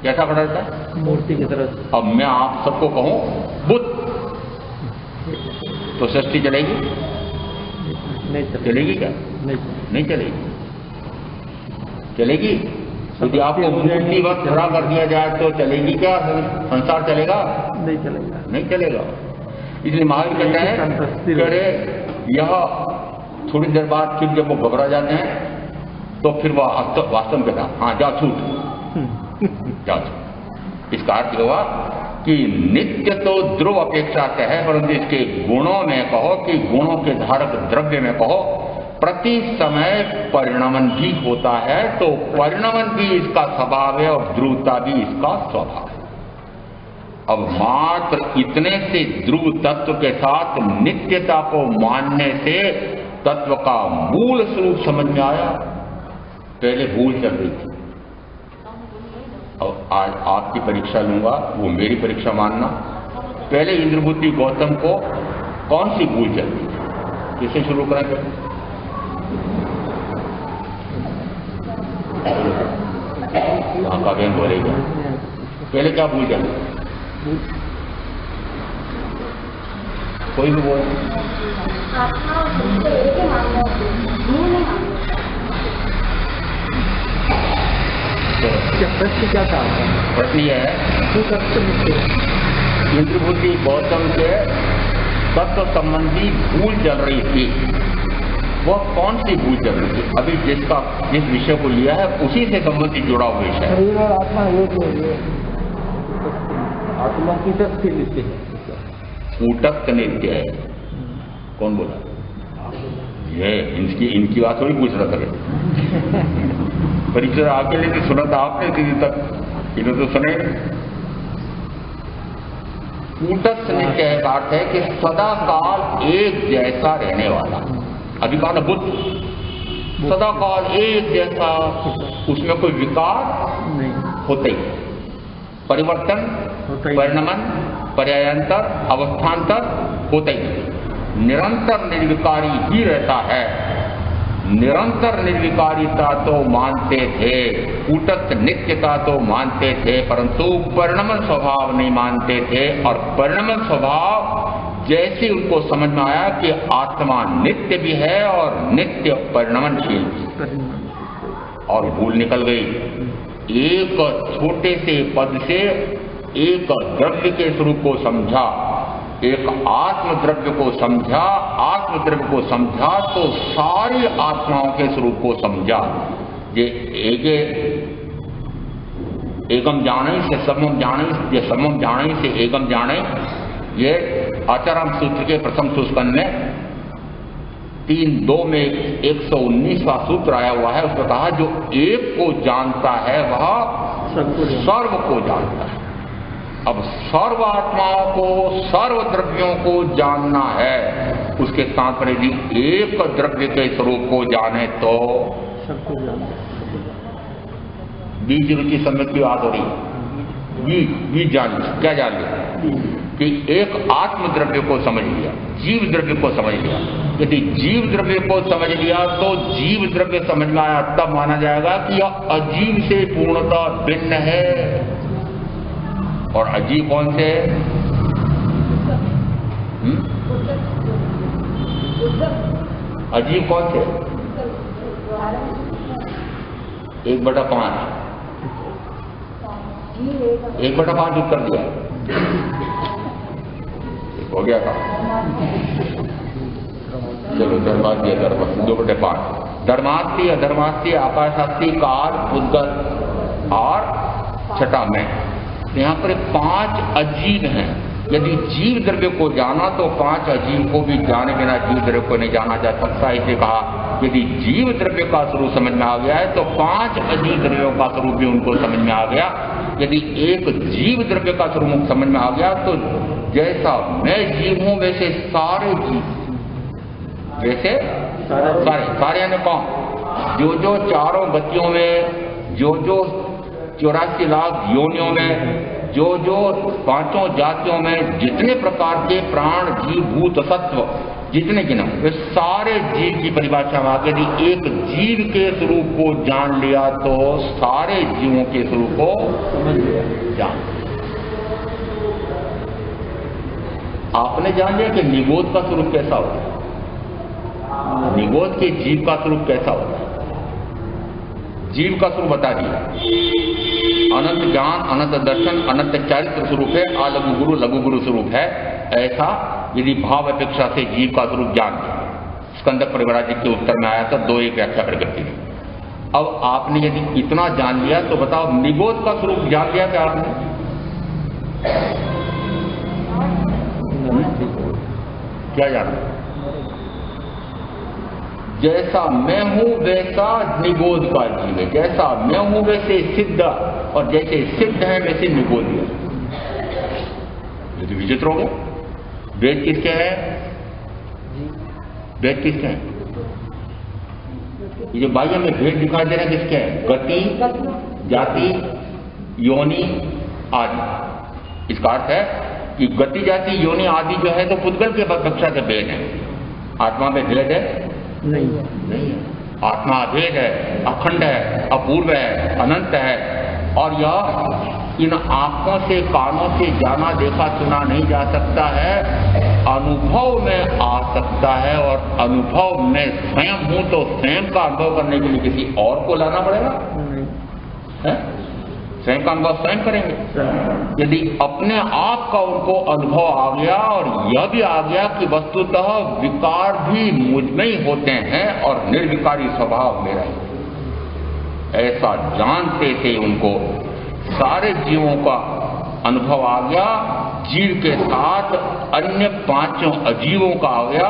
कैसा खड़ा रहता है?
मूर्ति की तरह।
अब मैं आप सबको कहूं बुद्ध, तो सृष्टि चलेगी?
नहीं
चलेगी क्या? नहीं चलेगी। चलेगी? यदि आपको मूर्तिवत खड़ा कर दिया जाए तो चलेगी क्या? संसार चलेगा?
नहीं चलेगा।
नहीं चलेगा। इसलिए महावीर कहते हैं कि अरे यह थोड़ी देर बाद फिर जब वो घबरा जाते हैं तो फिर वह वास्तव में कहता, हाँ जा छूट, जा छूट। इसका अर्थ हुआ कि नित्य तो ध्रुव अपेक्षा से है, परंतु इसके गुणों में कहो कि गुणों के धारक द्रव्य में कहो, प्रति समय परिणमन भी होता है, तो परिणमन भी इसका स्वभाव है और ध्रुवता भी इसका स्वभाव है। अब मात्र इतने से ध्रुव तत्व के साथ नित्यता को मानने से तत्व का मूल स्वरूप समझ में आया। पहले भूल चल रही थी। अब आज आपकी परीक्षा लूंगा, वो मेरी परीक्षा मानना। पहले इंद्रबुद्धि गौतम को कौन सी भूल चल रही थी? किसे शुरू करेंगे? यहाँ का बहन बोलेगा, पहले क्या भूल चल रही? कोई भी बोल।
प्रश्न क्या था?
प्रश्न यह है, इंद्रबुद्धि गौतम के तत्व संबंधी भूल चल रही थी। वह कौन सी भूल चल रही थी? अभी जिस विषय को लिया है उसी से संबंधित जुड़ा हुआ विषय है।
शरीर और आत्मा एक है। आत्मा की तत्व नित्य है,
कूटस्थ नित्य है। कौन बोला? ये इनकी बात थोड़ी पूछ रहा था। परीक्षा आके लेके सुना था आपने किसी तक? इन्हें तो सुने। कूटस्थ नित्य का अर्थ है कि सदा काल एक जैसा रहने वाला। अभी कहा ना बुद्ध, सदा काल एक जैसा, उसमें कोई विकार
नहीं
होते ही, परिवर्तन, परिणमन, पर्यायांतर, अवस्थान्तर होते ही, निरंतर निर्विकारी ही रहता है। निरंतर निर्विकारिता तो मानते थे, कूटस्थ नित्यता तो मानते थे, परंतु परिणमन स्वभाव नहीं मानते थे। और परिणमन स्वभाव जैसे उनको समझ में आया कि आत्मा नित्य भी है और नित्य परिणमनशील भी, और भूल निकल गई। एक छोटे से पद से एक द्रव्य के स्वरूप को समझा, एक आत्म द्रव्य को समझा, आत्म द्रव्य को समझा तो सारी आत्माओं के स्वरूप को समझा। ये एकम जाने से समम जाने, ये समम जाने से एकम जाने, ये आचाराम सूत्र के प्रथम सुस्कंद में 3.2 में 119वां सूत्र आया हुआ है। उसमें कहा जो एक को जानता है वह सर्व को जानता है। अब सर्व आत्माओं को, सर्व द्रव्यों को जानना है, उसके तात्पर्य यदि एक द्रव्य के स्वरूप को जाने तो बीज रुचि सम्यक की बात हो रही। बीज जान लिया, क्या जान लिया? कि एक आत्म द्रव्य को समझ लिया, जीव द्रव्य को समझ लिया। यदि जीव द्रव्य को समझ लिया तो जीव द्रव्य समझ में आया, तब माना जाएगा कि यह अजीव से पूर्णतः भिन्न है। और अजीव कौन से? अजीब कौन से? 1/5 1/5 उत्तर दिया, हो गया काम। चलो धर्मास्ती अधर्मास्ती 2/5। धर्मास्ती अधर्मास्ती आकाशास्ती काल उद्गत और छठा में। यहाँ पर 5 अजीब हैं। यदि जीव द्रव्य को जाना तो 5 अजीव को भी जाने बिना जीव द्रव्य को नहीं जाना जा सकता। इसे कहा यदि जीव द्रव्य का स्वरूप समझ में आ गया है तो 5 अजीव द्रव्यों का स्वरूप भी उनको समझ में आ गया। यदि एक जीव द्रव्य का स्वरूप समझ में आ गया तो जैसा मैं जीव हूं वैसे सारे जीव, वैसे सारे यानी कौन? जो चारों गतियों में, जो 84 लाख योनियों में, जो 5 जातियों में जितने प्रकार के प्राण जीव भूत सत्व जितने गिना, वे सारे जीव की परिभाषा में आके यदि एक जीव के स्वरूप को जान लिया तो सारे जीवों के स्वरूप को समझ लिया, जान। आपने जान लिया कि निगोद का स्वरूप कैसा होता है, निगोद के जीव का स्वरूप कैसा होता है। जीव का स्वरूप बता दिया, अनंत ज्ञान, अनंत दर्शन, अनंत चारित्र स्वरूप है, अलघु गुरु लघु गुरु स्वरूप है। ऐसा यदि भाव अपेक्षा से जीव का स्वरूप जान लिया, स्कंद परिवराजिक के उत्तर में आया था 2-1 व्याख्या प्रकृति में। अब आपने यदि इतना जान लिया तो बताओ निगोद का स्वरूप जान लिया क्या आपने? क्या जाना? जैसा मैं हूं वैसा निगोद का जीव है, जैसा मैं हूं वैसे सिद्ध, और जैसे सिद्ध है वैसे निगोद है। ये तो विचित्र हो गया। वेद किसके हैं? वेद किसके हैं? ये जो बाह्य में भेद दिखाई दे रहे हैं किसके हैं? गति, जाति, योनि, आदि। इसका अर्थ है कि गति, जाति, योनि, आदि जो है तो पुद्गल के कक्षा से भेद है। आत्मा में भेद है? नहीं है। आत्मा अभेद है, अखंड है, अपूर्व है, अनंत है। और यह इन आंखों से कानों से जाना देखा सुना नहीं जा सकता है, अनुभव में आ सकता है। और अनुभव में स्वयं हूं तो स्वयं का अनुभव करने के लिए किसी और को लाना पड़ेगा? है? स्वयं का अनुभव स्वयं करेंगे। यदि अपने आप का उनको अनुभव आ गया और यह भी आ गया कि वस्तुतः विकार भी मुझ में ही होते हैं और निर्विकारी स्वभाव मेरा है, ऐसा जानते थे उनको सारे जीवों का अनुभव आ गया। जीव के साथ अन्य 5 अजीवों का आ गया।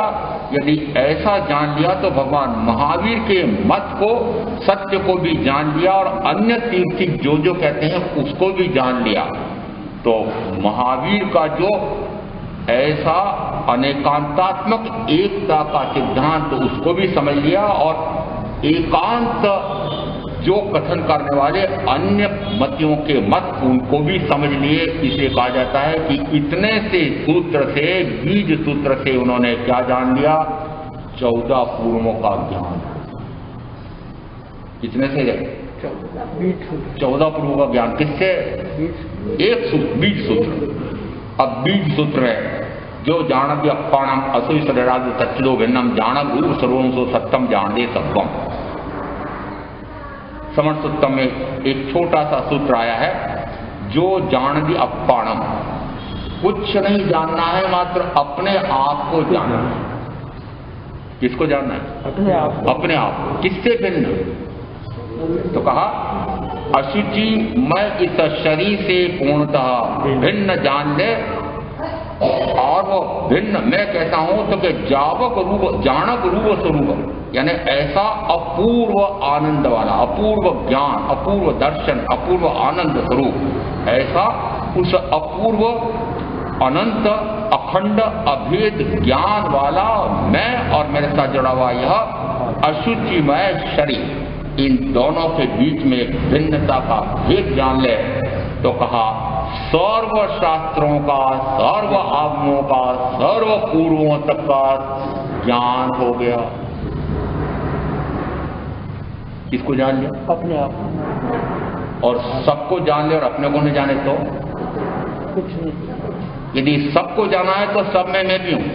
यदि ऐसा जान लिया तो भगवान महावीर के मत को, सत्य को भी जान लिया और अन्य तीर्थिक जो कहते हैं उसको भी जान लिया। तो महावीर का जो ऐसा अनेकांतात्मक एकता का सिद्धांत उसको भी समझ लिया, और एकांत जो कथन करने वाले अन्य मतियों के मत उनको भी समझ लिए। इसे कहा जाता है कि इतने से सूत्र से, बीज सूत्र से उन्होंने क्या जान लिया? 14 पूर्वों का ज्ञान। कितने से? 14 पूर्वों का ज्ञान। किससे? एक सूत्र, बीज सूत्र। अब बीज सूत्र है जो जानब अपाणम असुई सदराज सच्चिदो भिन्नम जानब रूप सर्वम सो सत्यम जाने सत्वम। समर्थ सूत्रम में एक छोटा सा सूत्र आया है, जो जानदी अपाणम, कुछ नहीं जानना है, मात्र अपने आप को जानना है। किसको जानना है? अपने आप। अपने आप। किससे भिन्न? तो कहा अशुचि मैं इस शरीर से पूर्णतः भिन्न जान ले। और वो भिन्न मैं कहता हूं तो कि जावक रूप, जानक रूप स्वरूप, यानी ऐसा अपूर्व आनंद वाला, अपूर्व ज्ञान, अपूर्व दर्शन, अपूर्व आनंद स्वरूप, ऐसा उस अपूर्व अनंत अखंड अभेद ज्ञान वाला मैं और मेरे साथ जुड़ा हुआ यह अशुचिमय शरीर, इन दोनों के बीच में भिन्नता का भेद जान ले। तो कहा सर्व शास्त्रों का, सर्व आगमों का, सर्व पूर्वों तक का ज्ञान हो गया। किसको जान लिया? अपने आप। और सबको जान ले और अपने को नहीं जाने तो कुछ नहीं। यदि सबको जाना है तो सब में मैं भी हूं।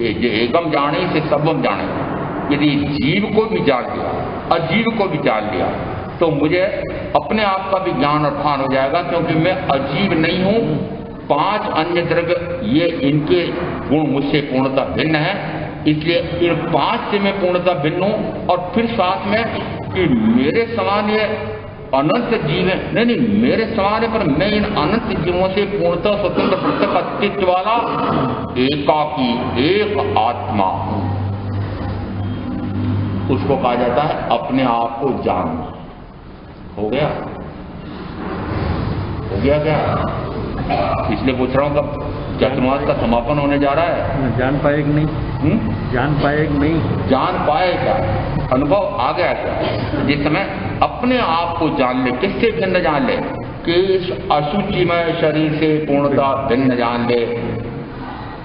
एकम जाने से सर्वम जाने। यदि जीव को भी जान लिया, अजीव को भी जान लिया, तो मुझे अपने आप का भी ज्ञान और भान हो जाएगा, क्योंकि मैं अजीब नहीं हूं। 5 अन्य द्रव्य ये इनके गुण मुझसे पूर्णतः भिन्न है, इसलिए इन 5 से मैं पूर्णतः भिन्न हूं। और फिर साथ में कि मेरे समान ये अनंत जीव है, नहीं, मेरे समान है, पर मैं इन अनंत जीवों से पूर्णतः स्वतंत्र पृथक अस्तित्व वाला एकाकी एक आत्मा हूं। उसको कहा जाता है अपने आप को जानना। हो गया क्या? इसलिए पूछ रहा हूं कब चतुर्मास का समापन होने जा रहा है?
जान पाए कि नहीं? जान पाए कि नहीं?
जान पाए क्या? अनुभव आ गया क्या? जिस समय अपने आप को जान ले, किससे भिन्न जान ले? कि इस अशुचिमय शरीर से पूर्णतः भिन्न जान ले।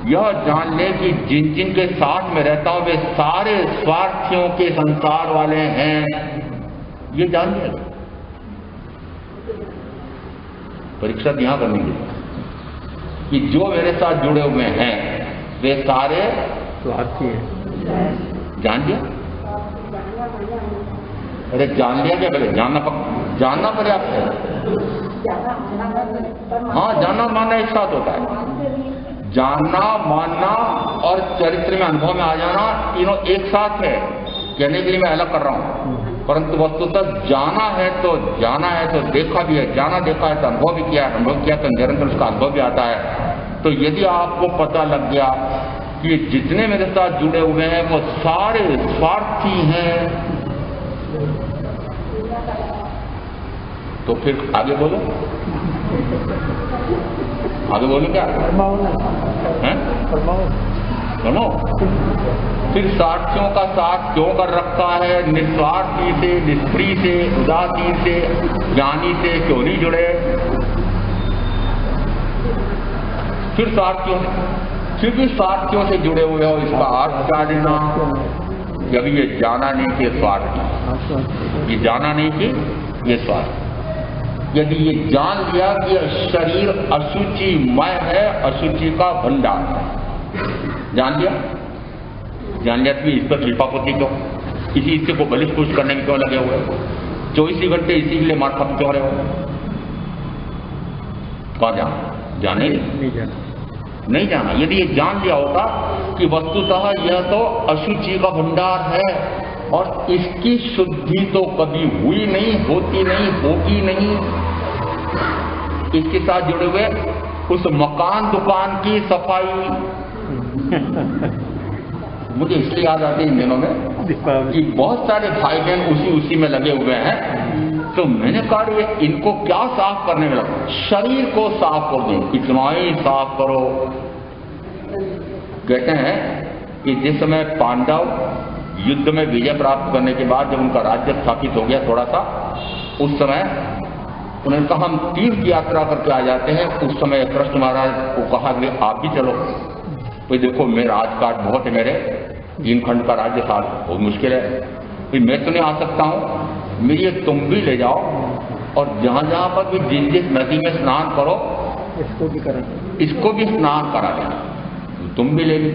यह जान ले कि जिन जिन के साथ में रहता हूं वे सारे स्वार्थियों के संसार वाले हैं। ये जान लिया। परीक्षा यहां करनी है कि जो मेरे साथ जुड़े हुए हैं वे सारे
स्वार्थी हैं।
जान लिया? अरे जान लिया क्या? पहले जानना पर्याप्त है। हाँ, जानना मानना एक साथ होता है। जानना, मानना और चरित्र में अनुभव में आ जाना, तीनों एक साथ है। कहने के लिए मैं अलग कर रहा हूं, परंतु वस्तुतः जाना है तो देखा भी है, जाना देखा है तो अनुभव भी किया, अनुभव किया तो निरंतर उसका अनुभव भी आता है। तो यदि आपको पता लग गया कि जितने मेरे साथ जुड़े हुए हैं वो सारे स्वार्थी हैं, तो फिर आगे बोलो। आगे बोलो क्या है? सुनो, फिर साथियों का साथ क्यों कर रखा है? निस्वार्थी से, निष्प्रिय से, उदासीन से, ज्ञानी से क्यों नहीं जुड़े? फिर भी साथियों से जुड़े हुए हो, इसका अर्थ क्या देना? जब ये जाना नहीं कि स्वार्थी, ये जाना नहीं कि ये स्वार्थी। यदि ये जान लिया कि शरीर अशुचिमय है, अशुचि का भंडार है, जान लिया तो इस पर लिपापोती क्यों? इसी हिस्से को बलिश पुष्ट करने में क्यों लगे हुए? 24 घंटे इसी के लिए मार खप क्यों रहे हो? कहा जाने नहीं जाना। यदि ये जान लिया होगा कि वस्तुतः यह तो अशुचि का भंडार है और इसकी शुद्धि तो कभी हुई नहीं, होती नहीं, होगी नहीं। इसके साथ जुड़े हुए उस मकान दुकान की सफाई मुझे इसलिए याद आती है इन दिनों में कि बहुत सारे भाई बहन उसी में लगे हुए हैं। तो मैंने कहा ये इनको क्या साफ करने में लगा? शरीर को साफ कर दो, इतना ही साफ करो। कहते हैं कि जिस समय पांडव युद्ध में विजय प्राप्त करने के बाद जब उनका राज्य स्थापित हो गया थोड़ा सा, उस समय उन्होंने कहा हम तीर्थ यात्रा करके आ जाते हैं। उस समय कृष्ण महाराज को कहा कि आप भी चलो। तो देखो मैं राजकाट बहुत है, मेरे 3 खंड का राज्य था, बहुत मुश्किल है, फिर मैं तो नहीं आ सकता हूँ, मेरी तुम भी ले जाओ और जहाँ जहाँ पर भी जिस नदी में स्नान करो इसको भी स्नान करा देना, तुम भी ले ली।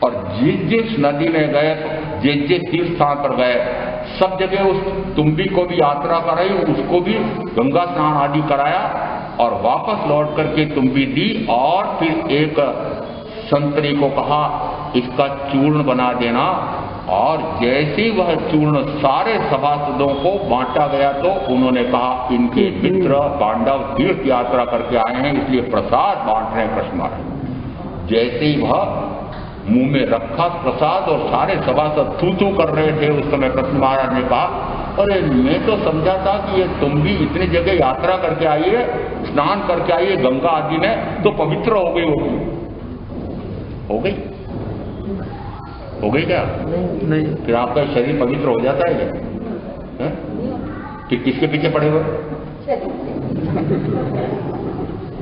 और जिस नदी में गए, जिस तीर्थ स्थान पर गए, सब जगह उस तुम्बी को भी यात्रा कराई, उसको भी गंगा स्नान आदि कराया और वापस लौट करके तुम्बी दी। और फिर एक संतरी को कहा इसका चूर्ण बना देना। और जैसे वह चूर्ण सारे सभासदों को बांटा गया तो उन्होंने कहा इनके मित्र पांडव तीर्थ यात्रा करके आए हैं, इसलिए प्रसाद बांट रहे हैं कृष्ण महाराज। जैसे ही वह मुंह में रखा प्रसाद और सारे सभासद थू कर रहे थे, उस समय कृष्ण महाराज ने कहा अरे मैं तो समझा था कि ये तुम भी इतनी जगह यात्रा करके आइए, स्नान करके आइए गंगा आदि में, तो पवित्र हो गई होगी। हो गई क्या?
नहीं।
फिर आपका शरीर पवित्र हो जाता है क्या? कि किसके पीछे पड़े हुए?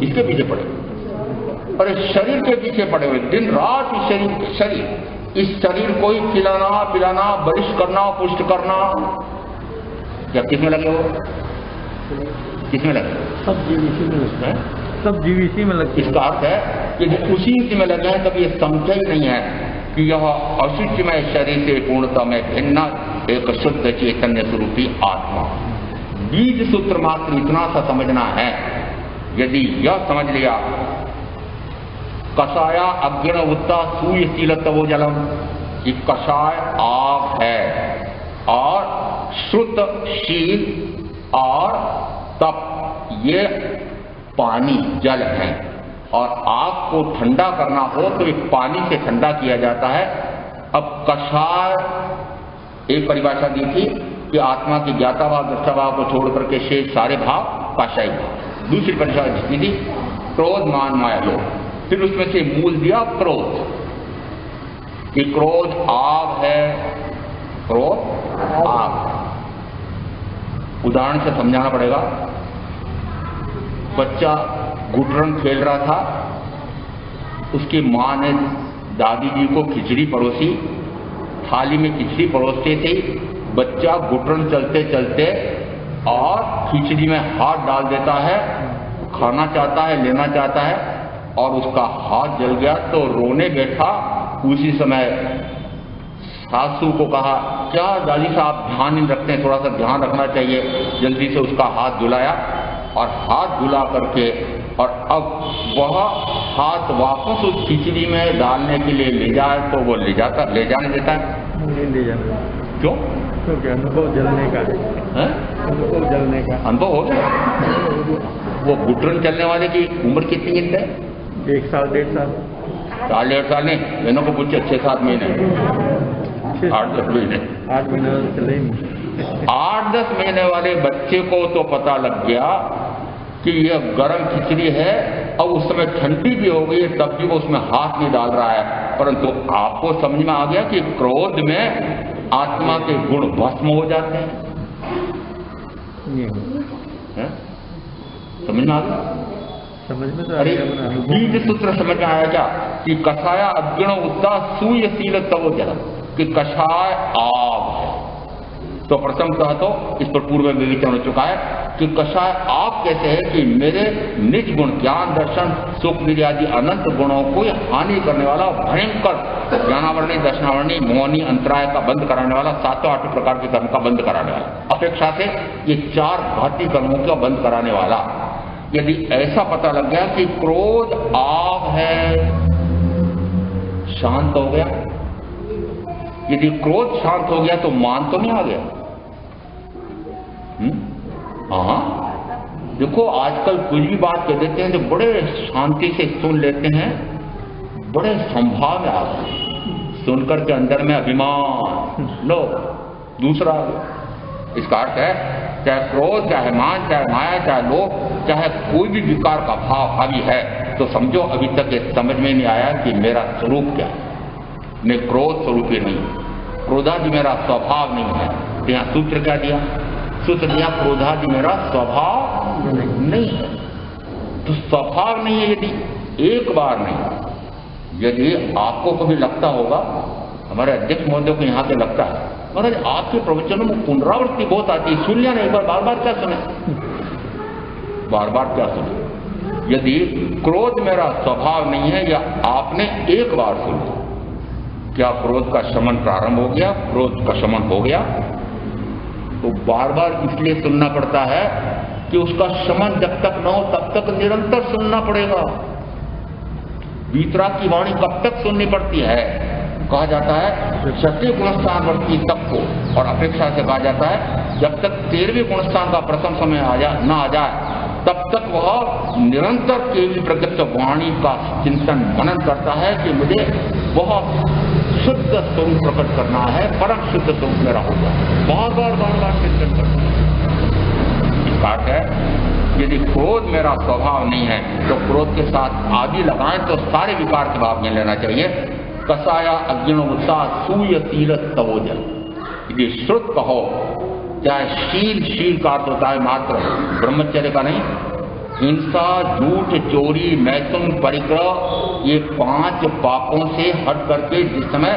किसके पीछे पड़े? अरे शरीर के पीछे पड़े हुए, दिन रात इस शरीर को ही खिलाना पिलाना, बलिष्ठ करना, पुष्ट करना। क्या किसमें लगे हो? किसमें लगे?
सब जीव इसी में सब जीव इसी में लगते हैं।
इसका अर्थ है कि जब उसी में लगे हैं तब ये समझा ही नहीं है कि यह अशुचिमय शरीर से पूर्णता में भिन्न एक शुद्ध चैतन्य स्वरूपी आत्मा। बीज सूत्र मात्र इतना सा समझना है, यदि यह समझ लिया कषाया अग्नि उत्ता सूर्य शील तवो जलम, कि कषाय आग है और श्रुत शील और तप ये पानी जल है, और आग को ठंडा करना हो तो एक पानी से ठंडा किया जाता है। अब कषाय एक परिभाषा दी थी कि आत्मा की ज्ञाता भाव दृष्टा भाव को छोड़ करके शेष सारे भाव कषाय भाव। दूसरी परिभाषा दी थी क्रोध मान माया लोभ, फिर उसमें से मूल दिया क्रोध, कि क्रोध आग है, क्रोध आग। उदाहरण से समझाना पड़ेगा। बच्चा गुटरन खेल रहा था, उसकी मां ने दादी जी को खिचड़ी परोसी, थाली में खिचड़ी परोसते थे। बच्चा गुटरन चलते चलते और खिचड़ी में हाथ डाल देता है, खाना चाहता है, लेना चाहता है, और उसका हाथ जल गया तो रोने बैठा। उसी समय सासू को कहा, क्या दादी साहब ध्यान नहीं रखते हैं, थोड़ा सा ध्यान रखना चाहिए। जल्दी से उसका हाथ धुलाया, और हाथ धुला करके, और अब वह हाथ वापस उस खिचड़ी में डालने के लिए ले जाए तो वो ले जाने देता है?
नहीं ले जाना।
क्यों?
क्योंकि अनुभव जलने का है। अनुभव जलने का
अनुभव हो गया। वो गुटरन चलने वाले की उम्र कितनी है?
1 साल 1.5 साल।
1.5 साल नहीं, मैंने को पूछे 6-7 महीने, 8-10 महीने।
8 महीने चले नहीं।
8-10 महीने वाले बच्चे को तो पता लग गया कि यह गर्म खिचड़ी है, और उस समय ठंडी भी हो गई है, तब भी वो उसमें हाथ नहीं डाल रहा है। परंतु आपको समझ में आ गया कि क्रोध में आत्मा के गुण भस्म हो जाते हैं। समझ में आ गया?
समझ में तो
अरे बीज सूत्र समझ में आया क्या? कि कषाया अग्नि उत्ता सूर्य शील तवो जल, कि कषाय आग है। तो प्रथमतः तो इस पर पूर्व विवेचन हो चुका है कि कषाय आग कैसे है कि मेरे निज गुण ज्ञान दर्शन सुख वीर्य आदि अनंत गुणों को हानि करने वाला भयंकर ज्ञानावरणी दर्शनावरणी मोहनी अंतराय का बंद कराने वाला 7-8 प्रकार के कर्म का बंद कराने वाला, अपेक्षा से ये 4 घाती कर्मों का बंद कराने वाला। यदि ऐसा पता लग गया कि क्रोध आग है, शांत हो गया। यदि क्रोध शांत हो गया तो मान तो नहीं आ गया। हाँ, देखो आजकल कुछ भी बात कह देते हैं तो बड़े शांति से सुन लेते हैं, बड़े संभाव में आ गए, सुनकर के अंदर में अभिमान लो दूसरा। इसका अर्थ है चाहे क्रोध, चाहे मान, चाहे माया, चाहे लोभ, चाहे कोई भी विकार का भाव हावी है, तो समझो अभी तक ये समझ में नहीं आया कि मेरा स्वरूप क्या है। मैं क्रोध स्वरूपी नहीं, क्रोधादि मेरा स्वभाव नहीं है। तो यहाँ सूत्र क्या दिया? सूत्र दिया क्रोधादि मेरा स्वभाव नहीं है। तो स्वभाव नहीं है यदि एक बार नहीं, यदि आपको कभी लगता होगा, हमारे अध्यक्ष महोदय को यहाँ पे लगता है, महाराज आपके प्रवचनों में पुनरावृत्ति बहुत आती है, सुन लिया नहीं, एक बार बार बार क्या सुने, बार बार क्या सुने। यदि क्रोध मेरा स्वभाव नहीं है या आपने एक बार सुना, क्या क्रोध का शमन प्रारंभ हो गया? क्रोध का शमन हो गया? तो बार बार इसलिए सुनना पड़ता है कि उसका शमन जब तक न हो तब तक निरंतर सुनना पड़ेगा। वीतराग की वाणी कब तक सुननी पड़ती है? कहा जाता है 6वें गुणस्थान वर्ती तक को, और अपेक्षा से कहा जाता है जब तक 13वें गुणस्थान का प्रथम समय न आ जाए तब तक वह निरंतर केवल प्रगत वाणी का चिंतन मनन करता है कि मुझे बहुत शुद्ध स्वरूप प्रकट करना है, परम शुद्ध स्वरूप मेरा होगा, बार बार चिंतन करना है। इसका अर्थ है यदि क्रोध मेरा स्वभाव नहीं है तो क्रोध के साथ आदि लगाएं तो सारे विकार के भाव में लेना चाहिए। कसाया अग्निनो उत्साह सूय शील तवोजल, यदि श्रुत कहो, चाहे शील का अर्थ होता है मात्र ब्रह्मचर्य का नहीं, हिंसा, झूठ, चोरी, मैथुन, परिग्रह, ये 5 पापों से हट करके जिस समय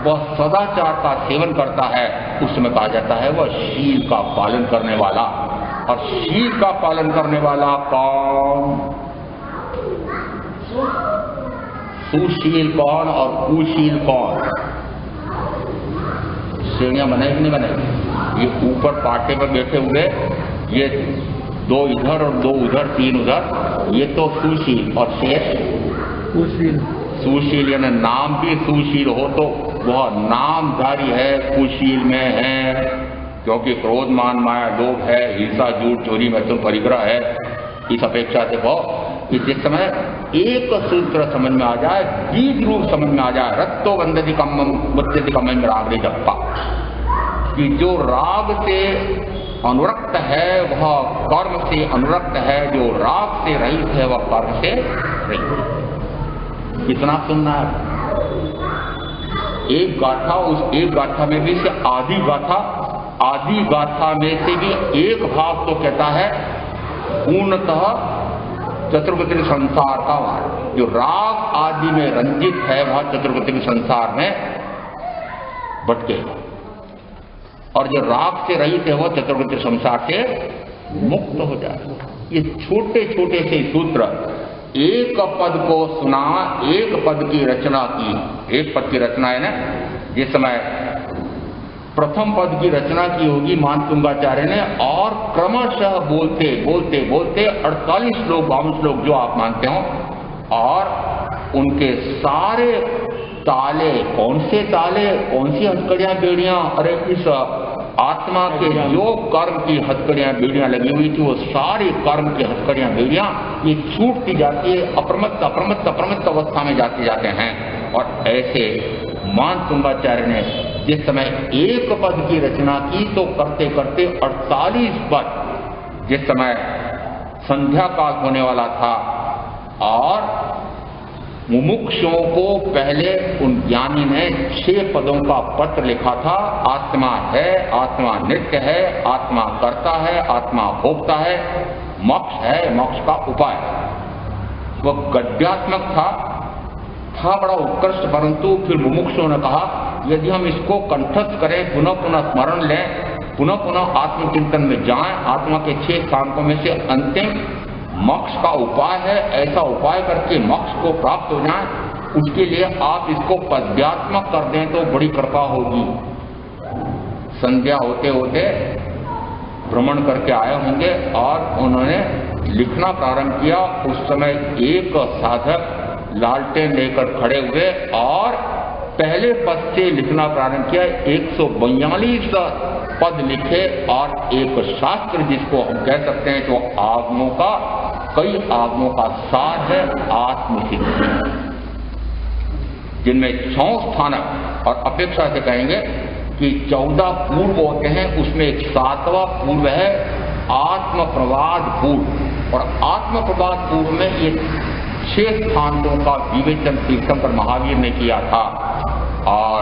वह सदाचार का सेवन करता है उस समय कहा जाता है वह शील का पालन करने वाला। और शील का पालन करने वाला कौन? सुशील कौन और कुशील कौन, श्रेणियां बनाई कि नहीं बनाई? ये ऊपर पाटे पर बैठे हुए, ये 2 इधर और 2 उधर, 3 उधर, ये तो सुशील, और शेष
कुशील।
सुशील यानी नाम भी सुशील हो तो वह नामधारी है, कुशील में है, क्योंकि क्रोध मान माया लोभ है, हिंसा झूठ चोरी मैथुन परिग्रह है। इस अपेक्षा से बहुत कि जिस समय एक सूत्र समझ में आ जाए, बीज रूप समझ में आ जाए, रत्तो वंदति कम्मम वत्यति कम्मम राग रे जप्पा, कि जो राग से अनुरक्त है वह कर्म से अनुरक्त है, जो राग से रहित है वह कर्म से रहित है। कितना सुनना है? एक गाथा, उस एक गाथा में भी से आदि गाथा में से भी एक भाग तो कहता है पूर्णतः चतुर्गतिक संसार का वार, जो राग आदि में रंजित है वह चतुर्गतिक संसार में भटकेगा, और जो राग से रहित है वह चतुर्गतिक संसार से मुक्त हो जाएगा। ये छोटे छोटे से सूत्र, एक पद को सुना, एक पद की रचना की, एक पद की रचना है ना, जिस समय प्रथम पद की रचना की होगी मानतुंगाचार्य ने, और क्रमशः बोलते बोलते बोलते 48 श्लोक 52 श्लोक जो आप मानते हो, और उनके सारे ताले, कौन से ताले, कौन सी हथकड़ियां बेड़ियां, अरे इस आत्मा के जो कर्म की हथकड़ियां बेड़ियां लगी हुई थी, वो सारी कर्म की हथकड़ियां बेड़ियां ये छूटती जाती है, अप्रमत्त अप्रमत्त अप्रमत्त अवस्था में जाते जाते हैं। और ऐसे मानतुंगाचार्य ने जिस समय एक पद की रचना की तो करते करते 48 पद, जिस समय संध्या काल होने वाला था, और मुमुक्षुओं को पहले उन ज्ञानी ने 6 पदों का पत्र लिखा था। आत्मा है, आत्मा नित्य है, आत्मा करता है, आत्मा भोगता है, मोक्ष है, मोक्ष का उपाय। वह गद्यात्मक था बड़ा उत्कृष्ट, परंतु फिर मुमुक्षुओं ने कहा यदि हम इसको कंठस्थ करें, पुनः पुनः स्मरण लें, पुनः पुनः आत्मचिंतन में जाएं, आत्मा के 6 स्थानों में से अंतिम मोक्ष का उपाय है, ऐसा उपाय करके मोक्ष को प्राप्त हो जाए, उसके लिए आप इसको पद्यात्मक कर दें तो बड़ी कृपा होगी। संध्या होते होते भ्रमण करके आए होंगे और उन्होंने लिखना प्रारंभ किया। उस समय एक साधक लालटेन लेकर खड़े हुए और पहले पद से लिखना प्रारंभ किया। 142 पद लिखे, और एक शास्त्र जिसको हम कह सकते हैं जो आगमों का, कई आगमों का सार है, आत्मसिद्धि, जिनमें 6 स्थानक, और अपेक्षा से कहेंगे कि 14 पूर्व होते हैं, उसमें एक 7वां पूर्व है आत्म प्रवाद पूर्व, और आत्म प्रवाद पूर्व में ये 6 स्थानों का विवेचन तीर्थंकर महावीर ने किया था। और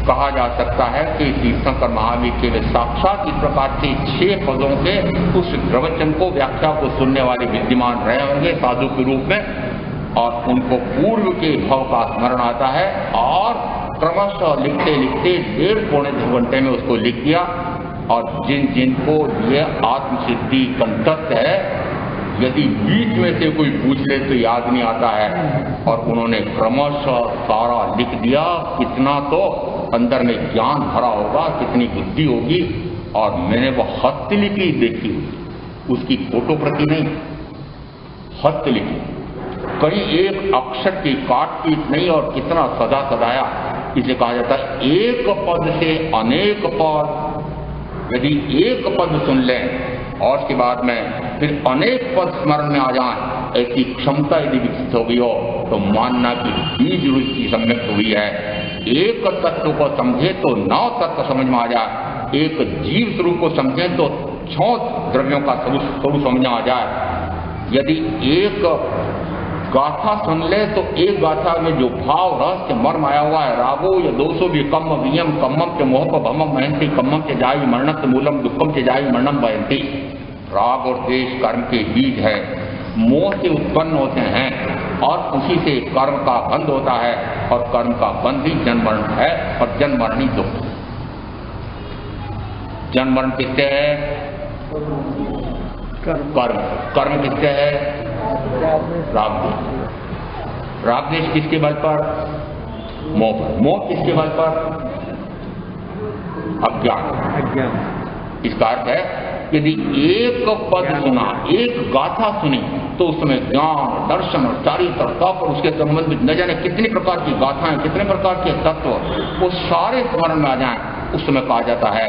कहा जा सकता है कि तीर्थंकर महावीर के वे साक्षात इस प्रकार से 6 पदों के उस प्रवचन को, व्याख्या को सुनने वाले विद्यमान रहे होंगे साधु के रूप में, और उनको पूर्व के भाव का स्मरण आता है, और क्रमशः लिखते लिखते 1.5-2 घंटे में उसको लिख दिया। और जिन जिनको ये आत्मसिद्धि कंठस्थ है, यदि बीच में से कोई पूछ ले तो याद नहीं आता है, और उन्होंने क्रमशः सारा लिख दिया। कितना तो अंदर में ज्ञान भरा होगा, कितनी बुद्धि होगी। और मैंने वो हस्तलिपि देखी, उसकी फोटो प्रति नहीं, हस्तलिपि, कहीं एक अक्षर की काट पीट नहीं, और कितना सदा सदाया। इसे कहा जाता है एक पद से अनेक पद। यदि एक पद सुन लें और उसके बाद में फिर अनेक पद स्मरण में आ जाए, ऐसी क्षमता यदि विकसित हो गई हो तो मानना कि बीज रुचि सम्यक हुई है। एक तत्व को समझे तो 9 तत्व समझ में आ जाए, एक जीव स्वरूप को समझे तो 6 द्रव्यों का स्वरूप समझ में आ जाए। यदि एक गाथा सुन ले तो एक गाथा में जो भाव रहस्य मर्म आया हुआ है, रागो या दोषो भी कम वियम कम्मम के मोह भमम महंती कम्मम के जाई मरणत मूलम दुखम के जाई मरणम बहंती। राग और द्वेष कर्म के बीज है, मोह से उत्पन्न होते हैं, और उसी से कर्म का बंध होता है, और कर्म का बंध ही जन्म मरण है, और जन्म मरण ही दुख। जन्म मरण किससे है? कर्म। कर्म किससे है? राग। राग द्वेष किसके बल पर? मोह पर। मोह किसके बल पर? अज्ञान। इसका अर्थ है यदि एक पद सुना, एक गाथा सुनी, तो उसमें ज्ञान, दर्शन और चारित्र तप और उसके संबंधित न जाने कितनी प्रकार की गाथाएं, कितने प्रकार के तत्व वो सारे स्मरण में आ जाएं। उस समय कहा जाता है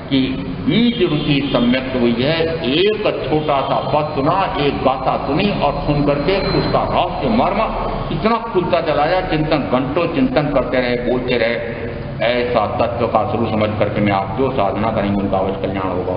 कि बीज रुचि सम्यक्त हुई है। एक छोटा सा पद सुना, एक गाथा सुनी और सुन करके उसका रहस्य मर्म इतना खुलता चला जाए, चिंतन घंटों चिंतन करते रहे, बोलते रहे। ऐसा तत्व का स्वरूप समझ करके मैं आप जो साधना करेंगे उनका अवश्य कल्याण होगा।